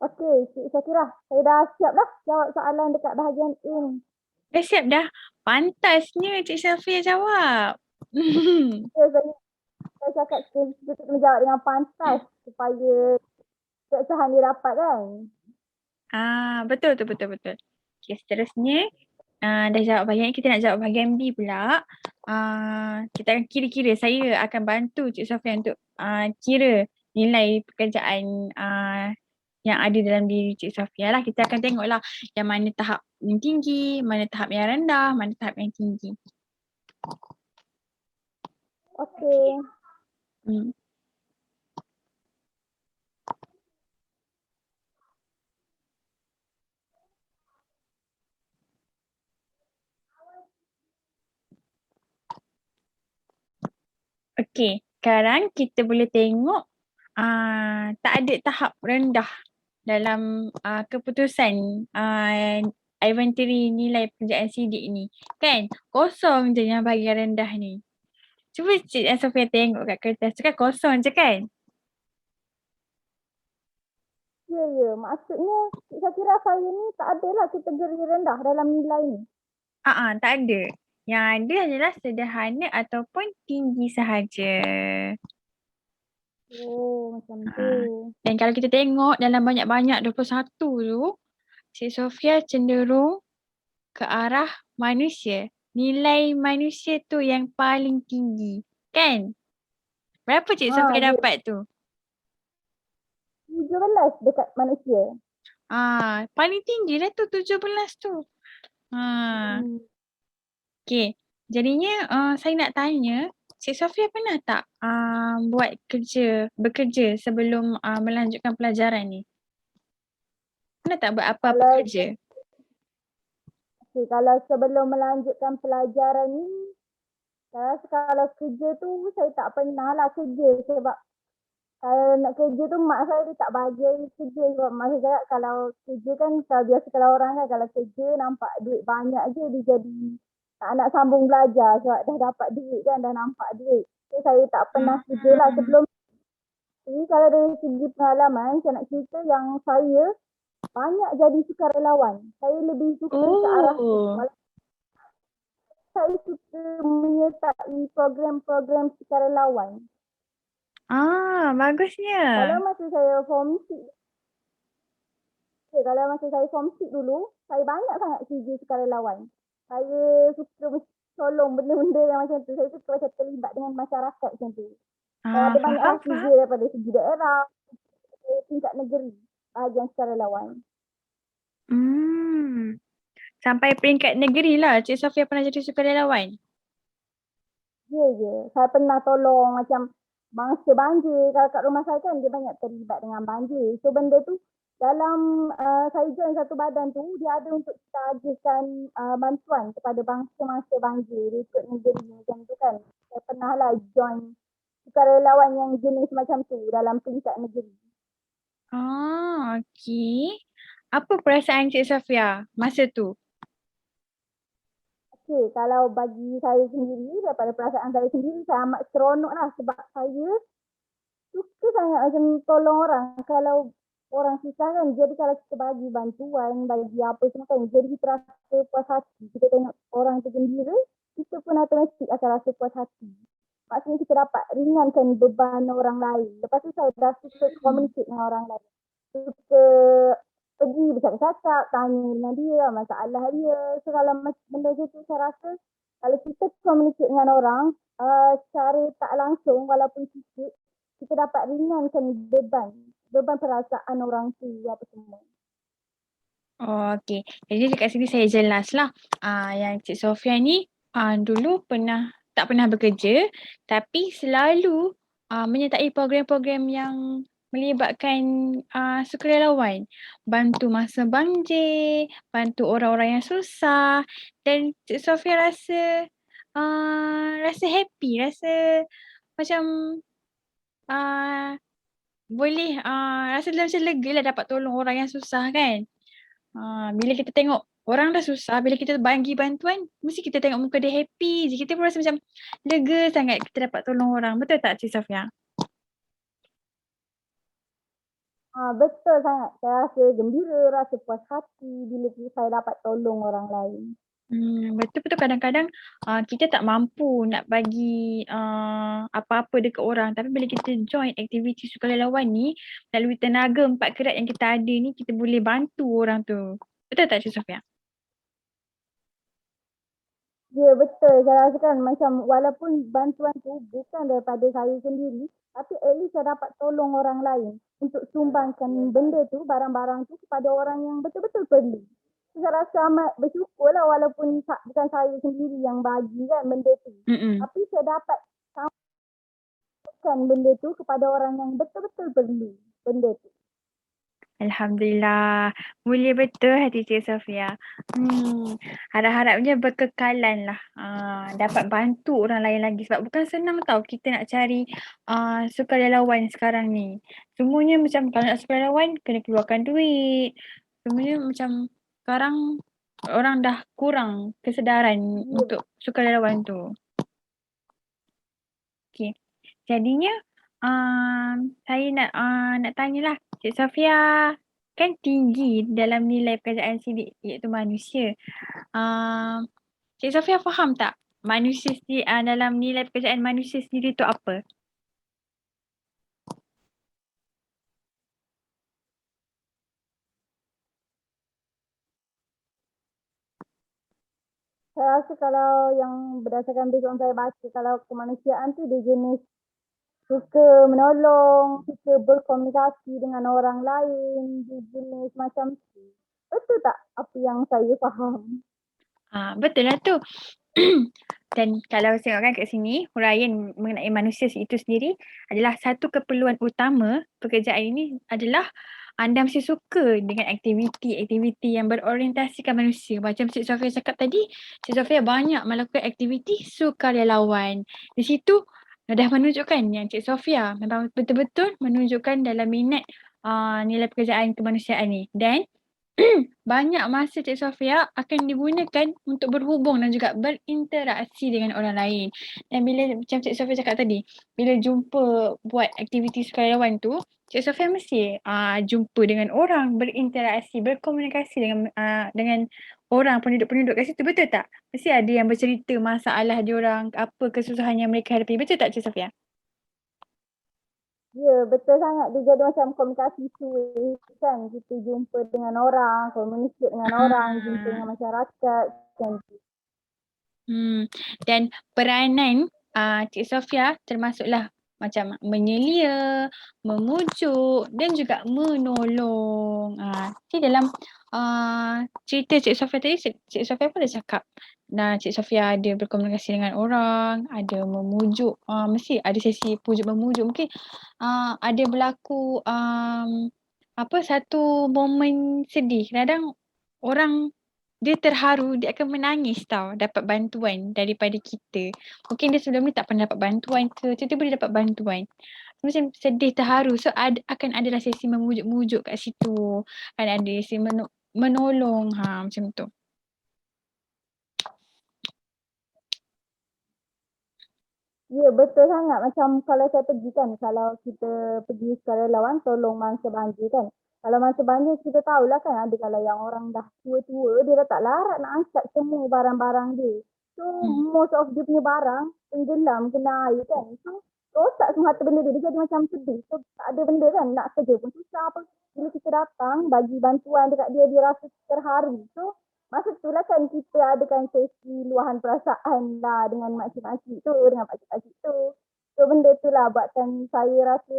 S4: Okey, Cik Syakira, saya dah siap dah jawab soalan dekat bahagian A ni.
S3: Dah siap dah? Pantasnya Cik Sofia jawab.
S4: Okay, saya cakap kita kena jawab dengan pantas supaya kesahan dia dapat kan.
S3: Betul. Okey, seterusnya dah jawab bahagian A, kita nak jawab bahagian B pula. Kita akan kira-kira, saya akan bantu Cik Sofia untuk kira nilai pekerjaan yang ada dalam diri Cik Sofia lah. Kita akan tengoklah yang mana tahap yang tinggi, mana tahap yang rendah, mana tahap yang tinggi.
S4: Okey.
S3: Okey, sekarang kita boleh tengok tak ada tahap rendah dalam keputusan inventory nilai pekerjaan sidik ni. Kan? Kosong je yang bahagian rendah ni. Cuba Cik Sofia tengok kat kertas tu kan kosong je kan?
S4: Ya. Maksudnya saya kira saya ni tak adalah kategori rendah dalam nilai ni.
S3: Tak ada. Yang ada adalah sederhana ataupun tinggi sahaja.
S4: Oh, macam tu.
S3: Dan kalau kita tengok dalam banyak-banyak 21 tu, Cik Sofia cenderung ke arah manusia. Nilai manusia tu yang paling tinggi. Kan? Berapa Cik Sofia
S4: Ya.
S3: dapat tu?
S4: 17 dekat manusia.
S3: Paling tinggi lah tu 17 tu. Okay. Jadinya saya nak tanya, Cik Sofia pernah tak bekerja sebelum melanjutkan pelajaran ni? Pernah tak buat apa-apa
S4: Kalau
S3: kerja?
S4: kalau sebelum melanjutkan pelajaran ni, saya rasa kalau kerja tu saya tak pernah lah kerja sebab kalau nak kerja tu mak saya dia tak bagi kerja sebab mak saya cakap kalau kerja kan kalau biasa kalau orang kan kalau kerja nampak duit banyak je dia jadi tak nak sambung belajar sebab dah dapat duit kan dah nampak duit. So saya tak pernah kerja lah sebelum ni. Kalau dari segi pengalaman saya nak cerita yang saya banyak jadi sukarelawan. Saya lebih suka ke arah tu. Saya suka menyertai program-program sukarelawan.
S3: Bagusnya.
S4: Kalau masa saya form 6, kalau masa saya form 6 dulu, saya banyak sangat kerja sukarelawan. Saya suka tolong benda-benda yang macam tu. Saya suka macam terlibat dengan masyarakat macam tu. Saya ada banyak lah kerja daripada segi daerah, tingkat negeri, bahagian sukarelawan.
S3: Sampai peringkat negeri lah Cik Sofia pernah jadi sukarelawan.
S4: Ya. Saya pernah tolong macam mangsa banjir. Kalau kat rumah saya kan dia banyak terlibat dengan banjir. So benda tu dalam saya join satu badan tu dia ada untuk kita ajukan bantuan kepada bangsa-bangsa banjir ikut negeri macam tu kan. Saya pernah lah join sukarelawan yang jenis macam tu dalam peringkat negeri.
S3: Okey. Apa perasaan Cik Sofia masa tu?
S4: Okey, kalau bagi saya sendiri, daripada perasaan saya sendiri, saya amat seronok lah sebab saya suka sangat macam tolong orang. Kalau orang susah kan, jadi kalau kita bagi bantuan, bagi apa semua kan, jadi kita rasa puas hati. Kita tengok orang tu gembira, kita pun automatik akan rasa puas hati. Maksudnya kita dapat ringankan beban orang lain. Lepas tu saya dah suka communicate dengan orang lain. Suka pergi bercakap-cakap, tanya dengan dia, masalah dia. So kalau benda tu saya rasa kalau kita communicate dengan orang secara tak langsung walaupun sikit, kita dapat ringankan beban perasaan orang tu apa semua.
S3: Okey. Jadi dekat sini saya jelaslah. Yang Cik Sofia ni dulu tak pernah bekerja tapi selalu menyertai program-program yang melibatkan sukarelawan. Bantu masa banjir, bantu orang-orang yang susah dan Cik Sofia rasa happy, rasa macam boleh rasa macam lega lah dapat tolong orang yang susah kan. Bila kita tengok orang dah susah, bila kita bagi bantuan, mesti kita tengok muka dia happy je. Kita pun rasa macam lega sangat kita dapat tolong orang. Betul tak Cik Sofia?
S4: Betul sangat. Saya rasa gembira, rasa puas hati bila saya dapat tolong orang lain.
S3: Betul-betul kadang-kadang kita tak mampu nak bagi apa-apa dekat orang. Tapi bila kita join aktiviti sukarelawan ni, melalui tenaga 4 kerat yang kita ada ni, kita boleh bantu orang tu. Betul tak Cik Sofia?
S4: Ya betul. Saya rasa kan macam walaupun bantuan tu bukan daripada saya sendiri, tapi at least saya dapat tolong orang lain untuk sumbangkan benda tu, barang-barang tu kepada orang yang betul-betul perlu. Saya rasa amat bersyukur lah walaupun bukan saya sendiri yang bagi kan benda tu. Tapi saya dapat sampaikan benda tu kepada orang yang betul-betul perlu benda tu.
S3: Alhamdulillah. Mulia betul hati Cik Sofia. Harap-harapnya berkekalan lah. Dapat bantu orang lain lagi. Sebab bukan senang tau kita nak cari sukarelawan sekarang ni. Semuanya macam kalau nak sukarelawan kena keluarkan duit. Semuanya macam sekarang orang dah kurang kesedaran untuk sukarelawan tu. Okay. Jadinya Saya nak tanyalah, Cik Sofia kan tinggi dalam nilai pekerjaan sidik iaitu manusia. Cik Sofia faham tak manusia dalam nilai pekerjaan manusia sendiri tu apa?
S4: Saya rasa kalau yang berdasarkan background saya baca, kalau kemanusiaan tu dia jenis suka menolong, suka berkomunikasi dengan orang lain, dia jenis macam tu. Betul tak apa yang saya faham?
S3: Betul lah tu. Dan kalau tengokkan kat sini, huraian mengenai manusia itu sendiri adalah satu keperluan utama pekerjaan ini adalah anda mesti suka dengan aktiviti-aktiviti yang berorientasikan manusia. Macam Cik Sofia cakap tadi, Cik Sofia banyak melakukan aktiviti sukarelawan. Di situ dah menunjukkan yang Cik Sofia memang betul-betul menunjukkan dalam minat nilai pekerjaan kemanusiaan ni. Dan banyak masa Cik Sofia akan digunakan untuk berhubung dan juga berinteraksi dengan orang lain. Dan bila macam Cik Sofia cakap tadi, bila jumpa buat aktiviti sukarelawan tu, Cik Sofia mesti jumpa dengan orang, berinteraksi, berkomunikasi dengan orang, penduduk-penduduk kat situ. Betul tak? Mesti ada yang bercerita masalah diorang, apa kesusahan yang mereka hadapi. Betul tak Cik Sofia?
S4: Ya, betul sangat. Dia jadi macam komunikasi two-way kan. Kita jumpa dengan orang, komunikasi dengan orang, jumpa dengan masyarakat. Kan.
S3: Dan peranan Cik Sofia termasuklah macam menyelia, memujuk dan juga menolong. Jadi dalam cerita Cik Sofia tadi, Cik Sofia pun dah cakap. Nah, Cik Sofia ada berkomunikasi dengan orang, ada memujuk, mesti ada sesi pujuk memujuk. Mungkin ada berlaku satu momen sedih. Kadang orang dia terharu, dia akan menangis tau dapat bantuan daripada kita. Mungkin dia sebelum ni tak pernah dapat bantuan ke, tiba-tiba dia dapat bantuan. Macam sedih, terharu. So akan adalah sesi memujuk-mujuk kat situ. Ada sesi menolong, macam tu.
S4: Ya, betul sangat. Macam kalau saya pergi kan, kalau kita pergi sukarelawan tolong mangsa banjir kan. Kalau mangsa banjir kita tahulah kan ada kalau yang orang dah tua-tua, dia dah tak larat nak angkat semua barang-barang dia. So, most of dia punya barang tenggelam kena air kan. So, rosak semua harta benda dia. Dia jadi macam sedih. So, tak ada benda kan nak kerja pun susah apa. Bila kita datang, bagi bantuan dekat dia, dia rasa terharu. So, masa itulah kan kita adakan sesi luahan perasaan lah dengan makcik-makcik tu, dengan pakcik-pakcik tu. So benda tu lah buatkan saya rasa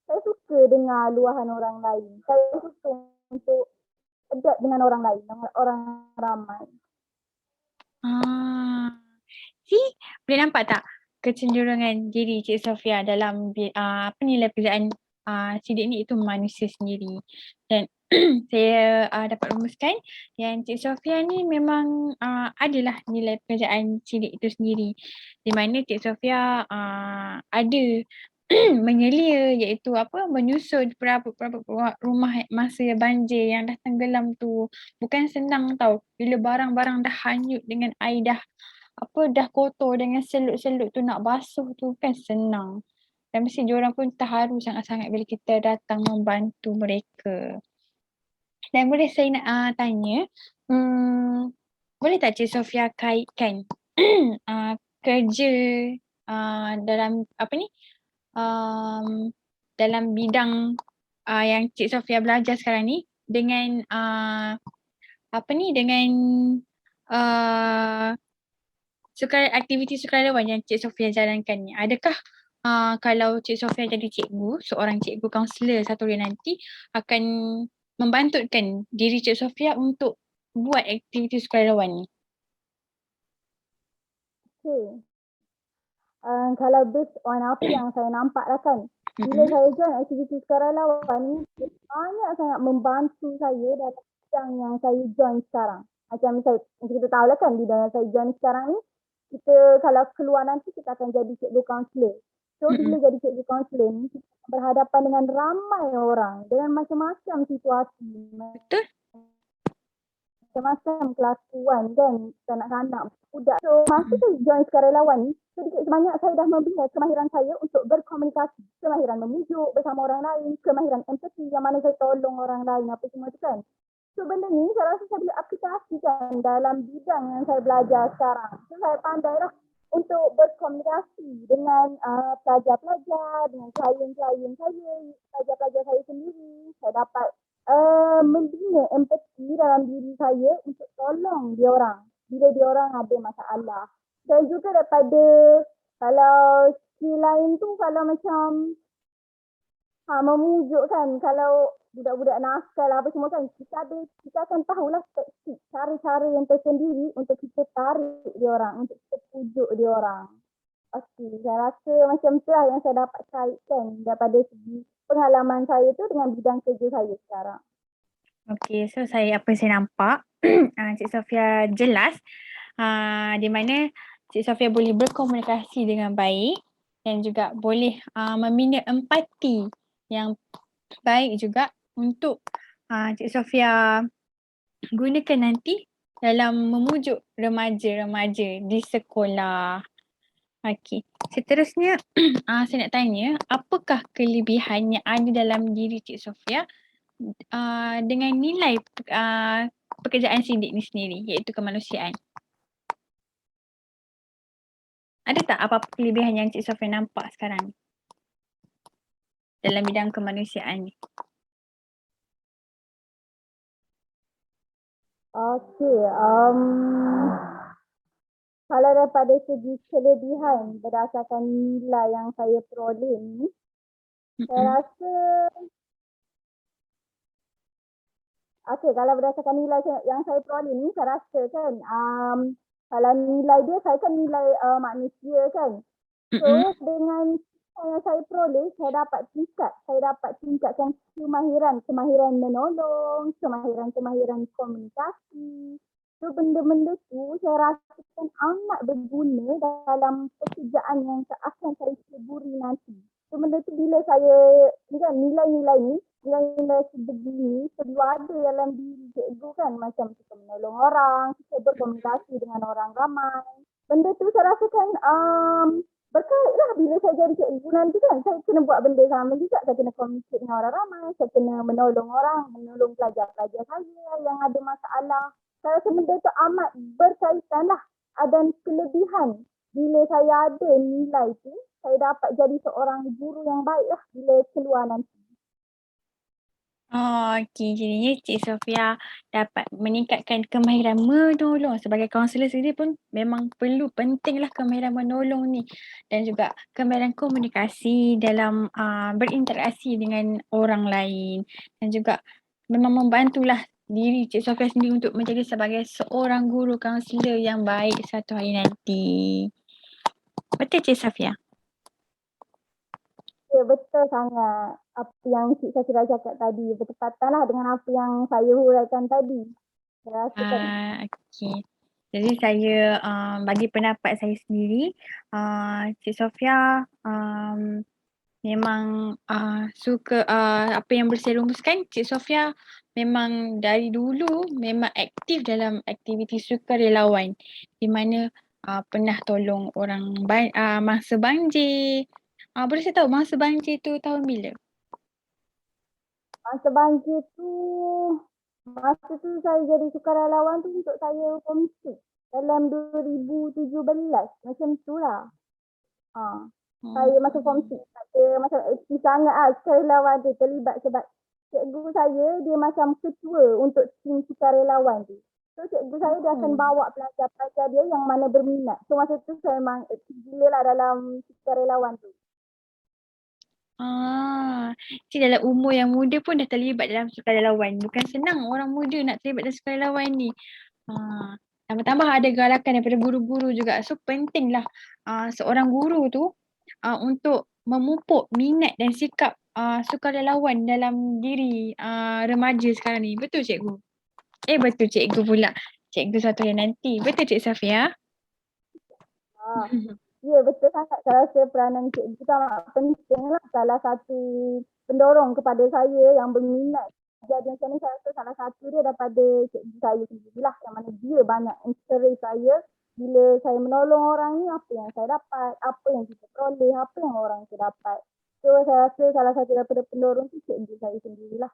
S4: saya suka dengar luahan orang lain. Saya suka untuk adapt dengan orang lain, dengan orang ramai.
S3: Boleh nampak tak kecenderungan diri Cik Sofia dalam nilai pekerjaan sidik ni itu manusia sendiri. Dan saya dapat rumuskan yang Cik Sofia ni memang adalah nilai pekerjaan sidik itu sendiri. Di mana Cik Sofia ada menyelia iaitu menyusun berapa rumah masa banjir yang dah tenggelam tu. Bukan senang tau bila barang-barang dah hanyut dengan air dah kotor dengan seluk-seluk tu nak basuh tu kan senang. Dan mesti diorang pun terharu sangat-sangat bila kita datang membantu mereka. Dan boleh saya nak tanya, boleh tak Cik Sofia kaitkan kerja dalam dalam bidang yang Cik Sofia belajar sekarang ni dengan dengan aktiviti sukarelawan yang Cik Sofia jalankan ni. Adakah kalau Cik Sofia jadi cikgu, seorang cikgu kaunselor satu hari nanti akan membantutkan diri Cik Sofia untuk buat aktiviti sukarelawan ni?
S4: Okay. Kalau based on apa yang saya nampak lah kan, bila saya join aktiviti sukarelawan ni, banyak sangat membantu saya dalam bidang yang saya join sekarang. Macam kita tahu lah kan bidang yang saya join sekarang ni, kita kalau keluar nanti kita akan jadi cikgu kaunselor. So bila jadi cikgu kaunselor ni, kita berhadapan dengan ramai orang dengan macam-macam situasi.
S3: Betul.
S4: macam-macam kelakuan kan kanak-kanak budak. So masa saya join sukarelawan ni, sedikit sebanyak saya dah membina kemahiran saya untuk berkomunikasi, kemahiran memujuk bersama orang lain, kemahiran empati yang mana saya tolong orang lain apa semua tu kan. So benda ni saya rasa saya boleh aplikasikan dalam bidang yang saya belajar sekarang. So saya pandai lah untuk berkomunikasi dengan pelajar-pelajar, dengan klien-klien saya, pelajar-pelajar saya sendiri. Saya dapat membina empati dalam diri saya untuk tolong dia orang bila dia orang ada masalah. Dan juga daripada kalau skill lain tu kalau macam memujuk kan, kalau budak-budak nakal apa semua kan, kita akan tahulah taktik, cara-cara yang tersendiri untuk kita tarik dia orang, untuk kita pujuk dia orang. Okey, saya rasa macam tu lah yang saya dapat kaitkan daripada segi pengalaman saya tu dengan bidang kerja saya sekarang.
S3: Okey, so apa saya nampak Cik Sofia jelas di mana Cik Sofia boleh berkomunikasi dengan baik dan juga boleh membina empati yang baik juga untuk Cik Sofia gunakan nanti dalam memujuk remaja-remaja di sekolah. Okey, seterusnya saya nak tanya, apakah kelebihan yang ada dalam diri Cik Sofia dengan nilai pekerjaan sindik ni sendiri, iaitu kemanusiaan? Ada tak apa-apa kelebihan yang Cik Sofia nampak sekarang dalam bidang kemanusiaan ni?
S4: Okey, kalau daripada segi kelebihan berdasarkan nilai yang saya peroleh ni, saya rasa kalau berdasarkan nilai yang saya peroleh ni, saya rasa kan kalau nilai dia, saya kan nilai manusia kan. So dengan yang saya peroleh, saya dapat tingkatkan kemahiran menolong, kemahiran komunikasi. So benda-benda tu saya rasakan amat berguna dalam pekerjaan yang akan saya ceburi nanti. So benda tu bila saya, nilai-nilai sebegini perlu ada dalam diri cikgu kan. Macam kita menolong orang, kita berkomunikasi dengan orang ramai. Benda tu saya rasakan berkait lah bila saya jadi cikgu nanti kan. Saya kena buat benda sama juga. Saya kena komunikasi dengan orang ramai. Saya kena menolong orang, menolong pelajar-pelajar saya yang ada masalah. Saya rasa benda tu amat berkaitan lah. Dan kelebihan bila saya ada nilai tu, saya dapat jadi seorang guru yang baik lah bila keluar nanti.
S3: Okey, jadinya Cik Sofia dapat meningkatkan kemahiran menolong. Sebagai kaunselor sendiri pun memang pentinglah kemahiran menolong ni dan juga kemahiran komunikasi dalam berinteraksi dengan orang lain dan juga memang membantulah diri Cik Sofia sendiri untuk menjadi sebagai seorang guru kaunselor yang baik satu hari nanti. Betul Cik Sofia?
S4: Ya, betul sangat. Apa yang Cik Safira cakap tadi bertepatan lah dengan apa yang saya huraikan tadi. Saya rasa
S3: Okey. Jadi saya bagi pendapat saya sendiri, Cik Sofia memang suka apa yang boleh rumuskan. Cik Sofia memang dari dulu memang aktif dalam aktiviti sukarelawan di mana pernah tolong orang masa banjir. Boleh saya tahu masa banjir tu tahun bila?
S4: masa banjir tu, masa tu saya jadi sukarelawan tu untuk saya form 6 dalam 2017 macam tu lah. Saya masa form 6, saya macam aktif sangat sukarelawan tu, terlibat sebab cikgu saya dia macam ketua untuk tim sukarelawan tu. So cikgu saya dia akan bawa pelajar-pelajar dia yang mana berminat. So masa tu saya memang aktif gila lah dalam sukarelawan tu.
S3: Cik dalam umur yang muda pun dah terlibat dalam sukarelawan. Bukan senang orang muda nak terlibat dalam sukarelawan ni. Tambah-tambah ada galakan daripada guru-guru juga. So pentinglah seorang guru tu untuk memupuk minat dan sikap sukarelawan dalam diri remaja sekarang ni. Betul cikgu? Betul cikgu pula. Cikgu suatu hari nanti. Betul Cik Safia?
S4: Ya, betul sangat. Saya rasa peranan cikgu tu amat penting lah. Salah satu pendorong kepada saya yang berminat jadi macam ni, saya rasa salah satu dia daripada cikgu saya sendirilah, yang mana dia banyak encourage saya bila saya menolong orang ni, apa yang saya dapat, apa yang kita peroleh, apa yang orang tu dapat. So saya rasa salah satu daripada pendorong tu cikgu saya sendirilah.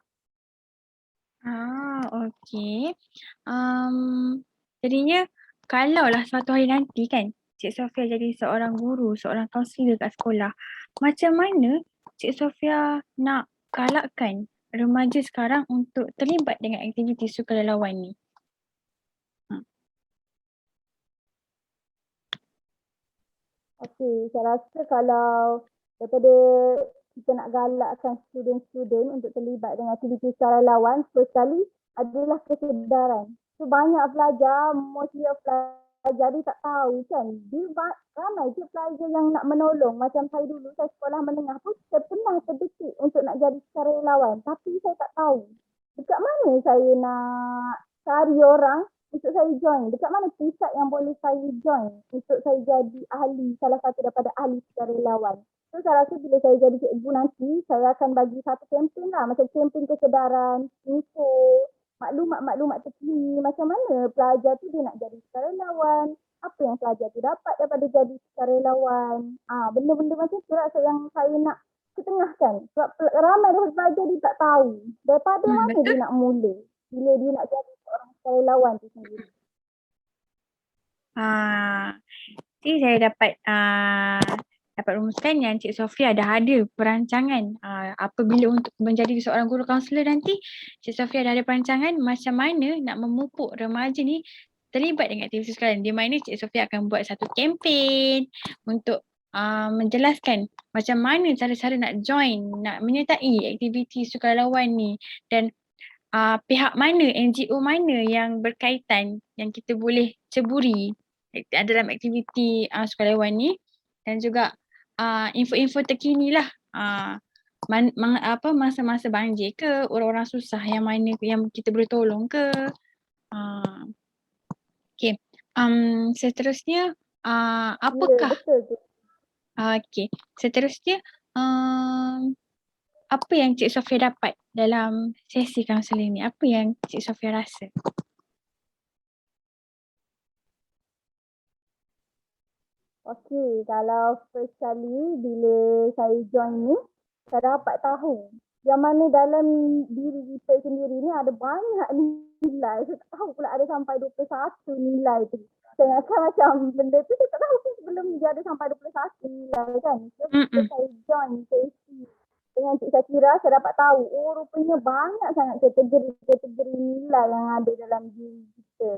S3: Okey. Jadinya kalaulah suatu hari nanti kan Cik Sofia jadi seorang guru, seorang kaunselor kat sekolah, macam mana Cik Sofia nak galakkan remaja sekarang untuk terlibat dengan aktiviti sukarelawan ni?
S4: Okey, saya rasa kalau daripada kita nak galakkan student-student untuk terlibat dengan aktiviti sukarelawan, first kali adalah kesedaran. So banyak pelajar, mostly of pelajar dia tak tahu kan. Ramai je pelajar yang nak menolong. Macam saya dulu, saya sekolah menengah pun saya pernah terdetik untuk nak jadi sukarelawan. Tapi saya tak tahu dekat mana saya nak cari orang untuk saya join. Dekat mana pusat yang boleh saya join untuk saya jadi ahli, salah satu daripada ahli sukarelawan. So saya rasa bila saya jadi cikgu nanti, saya akan bagi satu kempen lah. Macam kempen kesedaran, info, maklumat-maklumat terkini. Macam mana pelajar tu dia nak jadi sukarelawan. Apa yang pelajar tu dapat daripada jadi sukarelawan. Benda-benda macam tu lah yang saya nak ketengahkan. Sebab ramai daripada pelajar dia tak tahu. Daripada mana
S3: Betul.
S4: dia nak mula bila dia nak jadi seorang sukarelawan tu sendiri.
S3: Jadi saya dapat rumuskan yang Cik Sofia dah ada perancangan apabila untuk menjadi seorang guru kaunselor nanti, Cik Sofia dah ada perancangan macam mana nak memupuk remaja ni terlibat dengan aktiviti sukarelawan, di mana Cik Sofia akan buat satu kempen untuk menjelaskan macam mana cara-cara nak join, nak menyertai aktiviti sukarelawan ni, dan pihak mana, NGO mana yang berkaitan yang kita boleh ceburi dalam aktiviti sukarelawan ni, dan juga info-info terkini lah, masa-masa banjir ke, orang-orang susah yang mana yang kita boleh tolong ke. Okay. Seterusnya apakah
S4: Betul tu.
S3: okay. Seterusnya apa yang Cik Sofia dapat dalam sesi kaunseling ni? Apa yang Cik Sofia rasa?
S4: Okey, kalau first kali bila saya join ni, saya dapat tahu yang mana dalam diri kita sendiri ni ada banyak nilai. Saya tak tahu pula ada sampai 21 nilai tu. Saya rasa macam benda tu saya tak tahu pun sebelum dia ada sampai 21 nilai kan. So, bila saya join sesi dengan Cik Syakira, saya dapat tahu, rupanya banyak sangat kategori-kategori nilai yang ada dalam diri kita.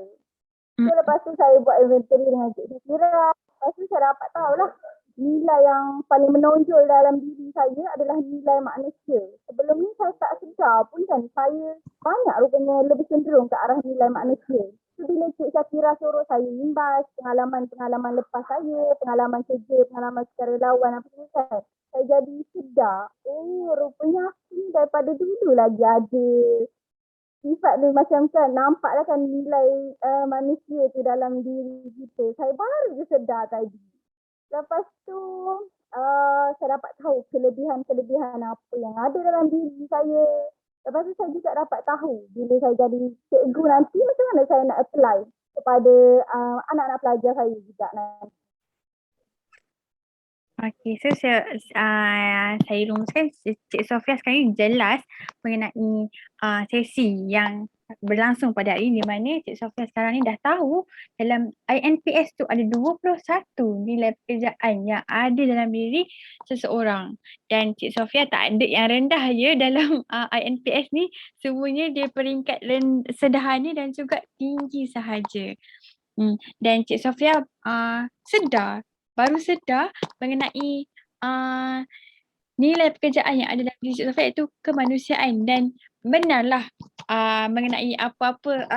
S4: So lepas tu saya buat inventory dengan Cik Syakira. Lepas tu saya dapat tahulah nilai yang paling menonjol dalam diri saya adalah nilai manusia. Sebelum ni saya tak sedar pun kan, saya banyak rupanya lebih cenderung ke arah nilai manusia. So bila Cik Syakira suruh saya imbas pengalaman-pengalaman lepas saya, pengalaman kerja, pengalaman sukarelawan apa semua kan, saya jadi sedar, rupanya aku ni daripada dulu lagi ada sifat tu macam kan, nampaklah kan nilai manusia tu dalam diri kita. Saya baru je sedar tadi. Lepas tu saya dapat tahu kelebihan-kelebihan apa yang ada dalam diri saya. Lepas tu saya juga dapat tahu bila saya jadi cikgu nanti macam mana saya nak apply kepada anak-anak pelajar saya juga nanti.
S3: Okay, so saya rumuskan Cik Sofia sekarang ni jelas mengenai sesi yang berlangsung pada hari ini, di mana Cik Sofia sekarang ni dah tahu dalam INPS tu ada 21 nilai pekerjaan yang ada dalam diri seseorang, dan Cik Sofia tak ada yang rendah je dalam INPS ni, semuanya dia peringkat sederhana dan juga tinggi sahaja. Dan Cik Sofia baru sedar mengenai nilai pekerjaan yang ada dalam diri Cik Sofia, iaitu kemanusiaan, dan benarlah mengenai apa-apa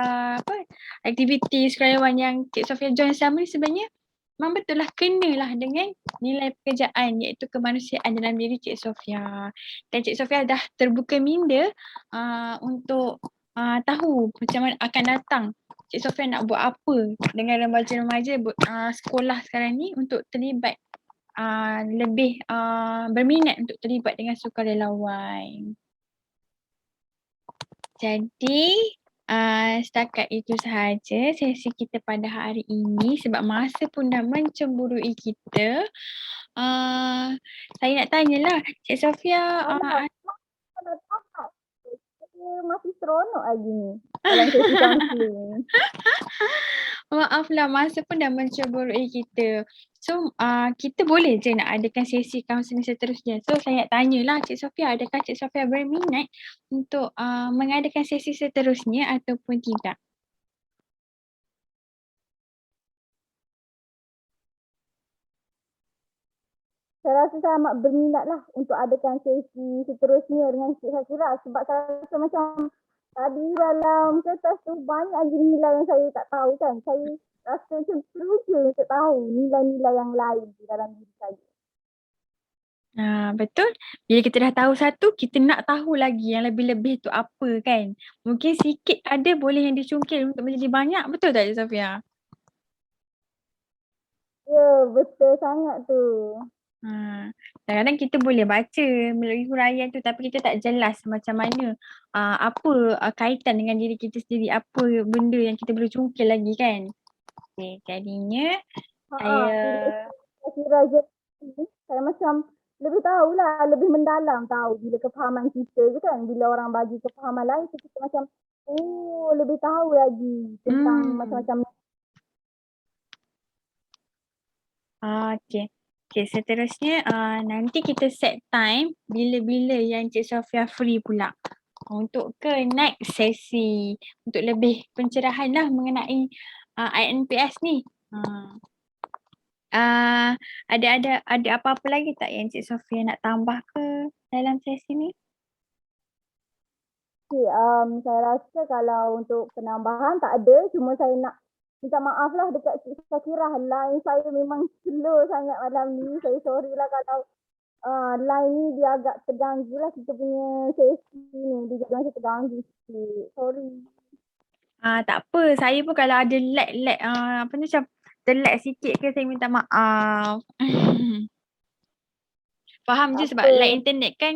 S3: aktiviti sukarelawan yang Cik Sofia join selama ni sebenarnya memang betul lah kenalah dengan nilai pekerjaan, iaitu kemanusiaan dalam diri Cik Sofia. Dan Cik Sofia dah terbuka minda untuk tahu macam mana akan datang Cik Sofia nak buat apa dengan remaja-remaja sekolah sekarang ni untuk terlibat lebih berminat untuk terlibat dengan sukarelawan. Jadi setakat itu sahaja sesi kita pada hari ini sebab masa pun dah mencemburui kita. Saya nak tanyalah Cik Sofia,
S4: Kalau tamat, kita masih seronok lagi ni dalam sesi counselling.
S3: maaflah masa pun dah mencemburui kita. So kita boleh je nak adakan sesi kaunseling seterusnya. So saya nak tanyalah Cik Sofia, adakah Cik Sofia berminat untuk mengadakan sesi seterusnya ataupun tidak?
S4: Saya rasa saya amat berminat lah untuk adakan sesi seterusnya dengan Cik Syakira sebab saya rasa macam tadi dalam kertas tu banyak lagi nilai yang saya tak tahu kan. Saya rasa macam teruja untuk tahu nilai-nilai yang lain di dalam diri saya.
S3: Betul. Bila kita dah tahu satu, kita nak tahu lagi yang lebih-lebih tu apa kan. Mungkin sikit ada boleh yang dicungkil untuk menjadi banyak. Betul tak Cik Sofia?
S4: Ya, betul sangat tu.
S3: Kadang-kadang kita boleh baca melalui huraian tu tapi kita tak jelas macam mana apa kaitan dengan diri kita sendiri, apa benda yang kita boleh cungkil lagi kan. Okay, jadinya saya
S4: Syakira je saya macam lebih tahulah, lebih mendalam tahu bila kefahaman kita je kan. Bila orang bagi kefahaman lain kita macam lebih tahu lagi tentang macam-macam.
S3: Okay. Okay, seterusnya nanti kita set time bila-bila yang Cik Sofia free pula untuk ke next sesi untuk lebih pencerahan lah mengenai INPS ni. Ada apa-apa lagi tak yang Cik Sofia nak tambah ke dalam sesi ni?
S4: Okay, saya rasa kalau untuk penambahan tak ada, cuma saya nak minta maaf lah dekat Cik Syakira. Line saya memang slow sangat malam ni. Saya sorry lah kalau line ni dia agak terganggu lah kita punya sesi ni. Dia jadi macam terganggu sikit. Sorry.
S3: Tak apa. Saya pun kalau ada lag apa ni macam terlag sikit ke saya minta maaf. Faham je sebab lag internet kan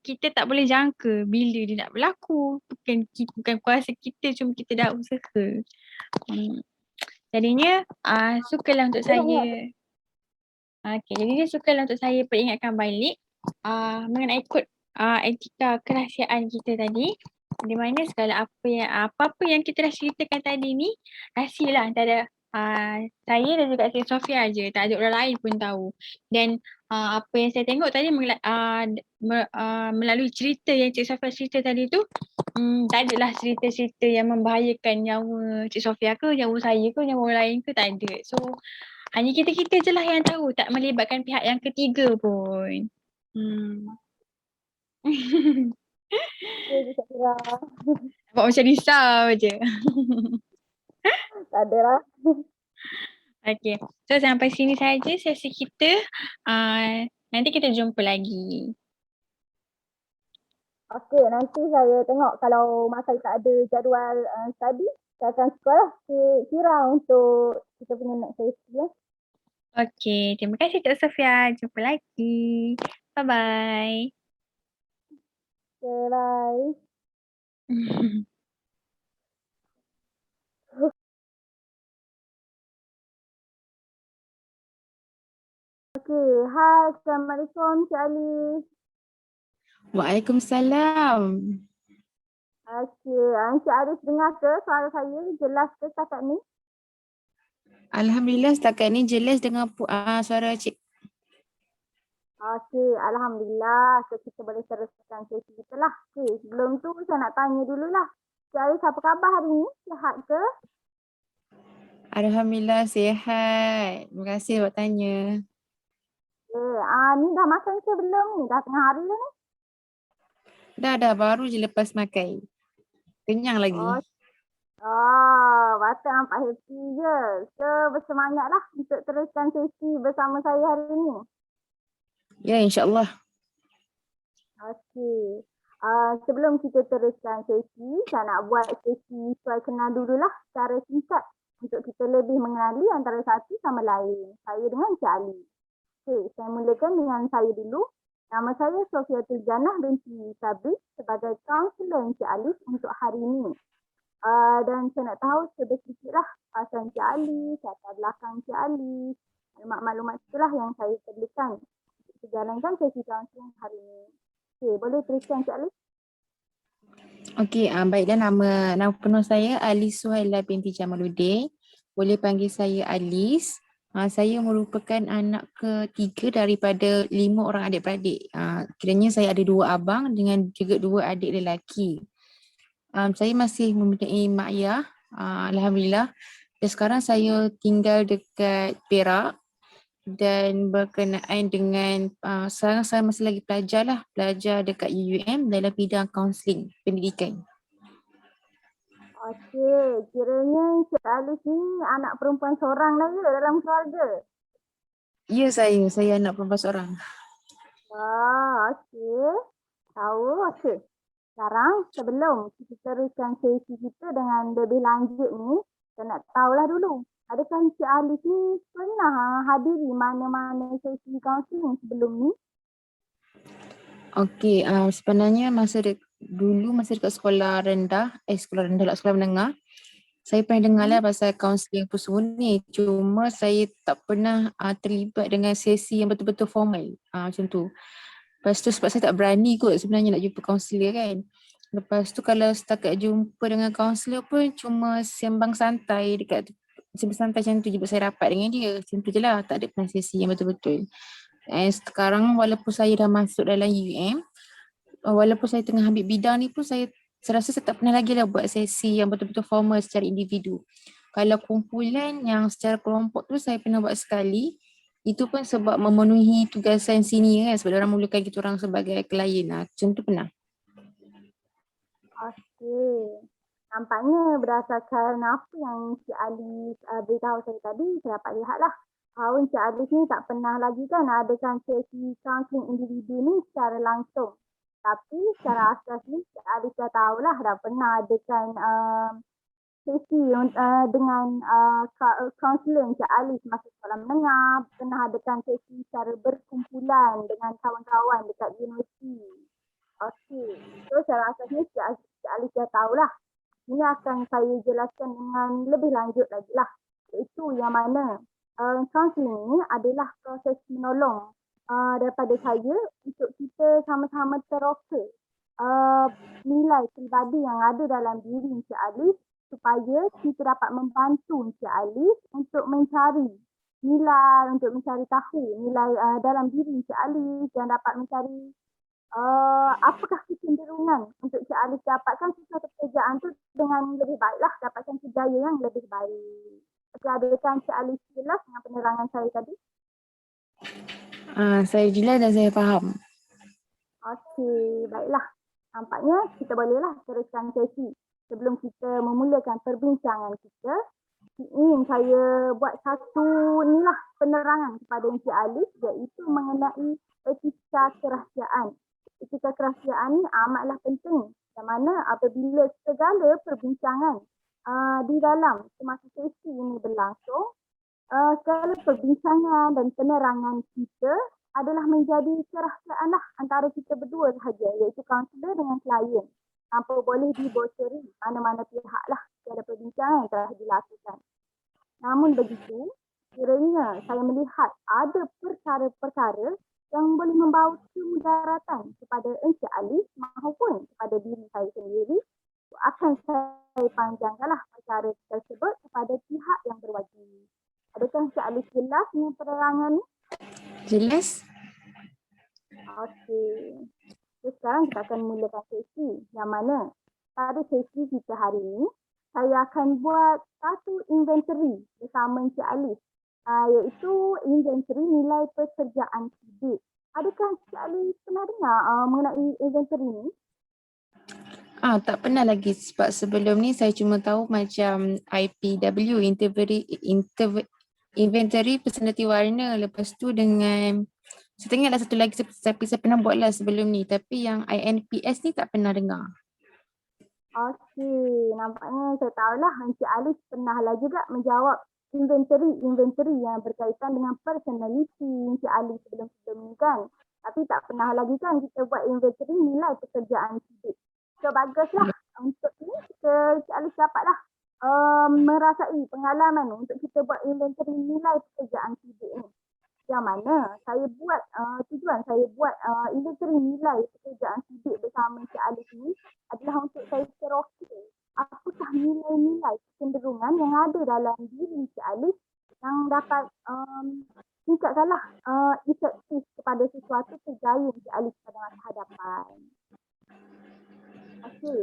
S3: kita tak boleh jangka bila dia nak berlaku. Bukan kuasa kita, cuma kita dah usaha. Jadinya sukalah untuk saya. Okay, jadinya sukalah untuk saya peringatkan balik mengenai kod etika kerahsiaan kita tadi. Di mana segala apa-apa yang kita dah ceritakan tadi ni rahsialah antara saya dan juga Cik Sofia je, tak ada orang lain pun tahu. Dan apa yang saya tengok tadi melalui cerita yang Cik Sofia cerita tadi tu, tak adalah cerita-cerita yang membahayakan nyawa Cik Sofia ke, nyawa saya ke, nyawa orang lain ke, tak ada. So hanya kita-kita je lah yang tahu, tak melibatkan pihak yang ketiga pun.
S4: Okay, Syakira.
S3: Nampak macam risau je.
S4: Tak ada lah.
S3: Okay, so sampai sini saja sesi kita. Nanti kita jumpa lagi.
S4: Okay, nanti saya tengok kalau mak saya tak ada jadual study, saya akan sekolah kira untuk kita punya next sesi ya.
S3: Okay, terima kasih Cik Sofia. Jumpa lagi. Bye-bye.
S4: Okay, bye. Okay, hai, Assalamualaikum Cik Ali.
S1: Waalaikumsalam.
S4: Okay, Encik Arif dengar ke suara saya? Jelas ke setakat ni?
S1: Alhamdulillah setakat ni jelas dengan suara cik.
S4: Okay, Alhamdulillah. So, kita boleh teruskan sesi kita lah. Okay, sebelum tu saya nak tanya dululah. Cik Arif, apa khabar hari ni? Sihat ke?
S1: Alhamdulillah sihat. Terima kasih buat tanya.
S4: Okay, ni dah makan ke belum ni? Dah tengah hari dah ni?
S1: Dah baru je lepas makan. Kenyang lagi.
S4: Patut nampak happy je. So, bersemangatlah untuk teruskan sesi bersama saya hari ni.
S1: Ya, insyaAllah.
S4: Okey. Sebelum kita teruskan sesi, saya nak buat sesi soal kenal dululah secara singkat untuk kita lebih mengenali antara satu sama lain. Saya dengan Encik Ali. Okey, saya mulakan dengan saya dulu. Nama saya Sofiatul Janah binti Sabri sebagai kaunselor Encik Alif untuk hari ini. Dan saya nak tahu sedikitlah pasal Encik Alif, latar belakang Encik Alif, maklumat-maklumat itulah yang saya perlukan untuk jalankan sesi kaunseling hari ini. Okey, boleh teruskan Encik Alif?
S1: Okey, baiklah, nama penuh saya Alis Suhaila binti Jamaluddin. Boleh panggil saya Alis. Saya merupakan anak ketiga daripada 5 orang adik-beradik. Kiranya saya ada 2 abang dengan juga 2 adik lelaki. Saya masih mempunyai mak ayah, alhamdulillah. Dan sekarang saya tinggal dekat Perak dan berkenaan dengan sekarang saya masih lagi belajar dekat UUM dalam bidang kaunseling pendidikan.
S4: Okey, kiranya Encik Alif ni anak perempuan seorang lagi dalam keluarga.
S1: Ya, saya anak perempuan seorang.
S4: Okey. Tahu, okey. Sekarang sebelum kita teruskan sesi kita dengan lebih lanjut ni, saya nak tahulah dulu. Adakah Encik Alif ni pernah hadiri mana-mana sesi kaunseling sebelum ni?
S1: Okey, sebenarnya dulu masa dekat sekolah rendah, sekolah menengah, saya pernah dengar lah pasal kaunseling personal ni. Cuma saya tak pernah terlibat dengan sesi yang betul-betul formal, macam tu. Lepas tu sebab saya tak berani kot sebenarnya nak jumpa kaunselor kan. Lepas tu kalau setakat jumpa dengan kaunselor pun cuma sembang santai macam tu je, saya rapat dengan dia. Macam tu je lah, tak ada pernah sesi yang betul-betul. And sekarang walaupun saya dah masuk dalam UM, walaupun saya tengah ambil bidang ni pun saya rasa saya tak pernah lagi lah buat sesi yang betul-betul formal secara individu. Kalau kumpulan yang secara kelompok tu saya pernah buat sekali. Itu pun sebab memenuhi tugasan senior kan, sebab orang mulakan kita orang sebagai klien lah. Macam tu pernah.
S4: Okey. Nampaknya berdasarkan apa yang Encik Alif beritahu saya tadi, saya dapat lihatlah bahawa Encik Alif ni tak pernah lagi kan adakan sesi kaunseling individu ni secara langsung. Tapi secara asas ni Encik Alif dah tahulah dah pernah adakan sesi dengan kaunselor Encik Alif masa sekolah menengah, pernah adakan sesi secara berkumpulan dengan kawan-kawan dekat universiti. Okey, so secara asasnya Cik Alif dah tahulah. Ini akan saya jelaskan dengan lebih lanjut lagi lah. Iaitu yang mana kaunseling ni adalah proses menolong daripada saya untuk kita sama-sama teroka nilai peribadi yang ada dalam diri Encik Alif supaya kita dapat membantu Encik Alif untuk mencari nilai, untuk mencari tahu nilai dalam diri Encik Alif dan dapat mencari apakah kecenderungan untuk Cik Alif dapatkan sesuatu pekerjaan tu dengan lebih baiklah, dapatkan kerjaya yang lebih baik. Okey, adakah Cik Alif jelas dengan penerangan saya tadi?
S1: Saya jelas dan saya faham.
S4: Okey, baiklah. Nampaknya kita bolehlah teruskan sesi. Sebelum kita memulakan perbincangan kita, ingin saya buat satu penerangan kepada Encik Alif, iaitu mengenai etika kerahsiaan. Etika kerahsiaan ni amatlah penting, yang mana apabila segala perbincangan di dalam semasa sesi ini berlangsung, segala perbincangan dan penerangan kita adalah menjadi kerahsiaan lah antara kita berdua sahaja, iaitu kaunselor dengan klien. Tanpa boleh dibocori mana-mana pihak lah segala perbincangan yang telah dilakukan. Namun begitu, kiranya saya melihat ada perkara-perkara yang boleh membawa kemudaratan kepada Encik Alif maupun kepada diri saya sendiri, akan saya panjangkanlah perkara tersebut kepada pihak yang berwajib. Adakah Encik Alif jelas dengan penerangan ni?
S1: Jelas?
S4: Okey. So, sekarang kita akan mulakan sesi yang mana pada sesi kita hari ini, saya akan buat satu inventory bersama Encik Alif. Iaitu inventory nilai pekerjaan kredit. Adakah Encik Alif pernah dengar mengenai inventory ni?
S1: Tak pernah lagi sebab sebelum ni saya cuma tahu macam IPW, inventory personality warna. Lepas tu dengan, saya tengok ada satu lagi tapi saya pernah buat lah sebelum ni. Tapi yang INPS ni tak pernah dengar.
S4: Okey, nampaknya saya tahulah Encik Alif pernah lah juga menjawab inventory yang berkaitan dengan personality Encik Alif sebelum-sebelum ni kan. Tapi tak pernah lagi kan kita buat inventory nilai pekerjaan sidik. So baguslah untuk ni kita Cik Alice dapatlah merasai pengalaman untuk kita buat inventory nilai pekerjaan sidik ni. Yang mana saya buat tujuan saya buat inventory nilai pekerjaan sidik bersama Cik Alice ni adalah untuk saya keroki apakah nilai-nilai kecenderungan yang ada dalam diri Cik Alice yang dapat tingkatkanlah efektif kepada sesuatu kerjaya Cik Alice pada masa hadapan. Okey,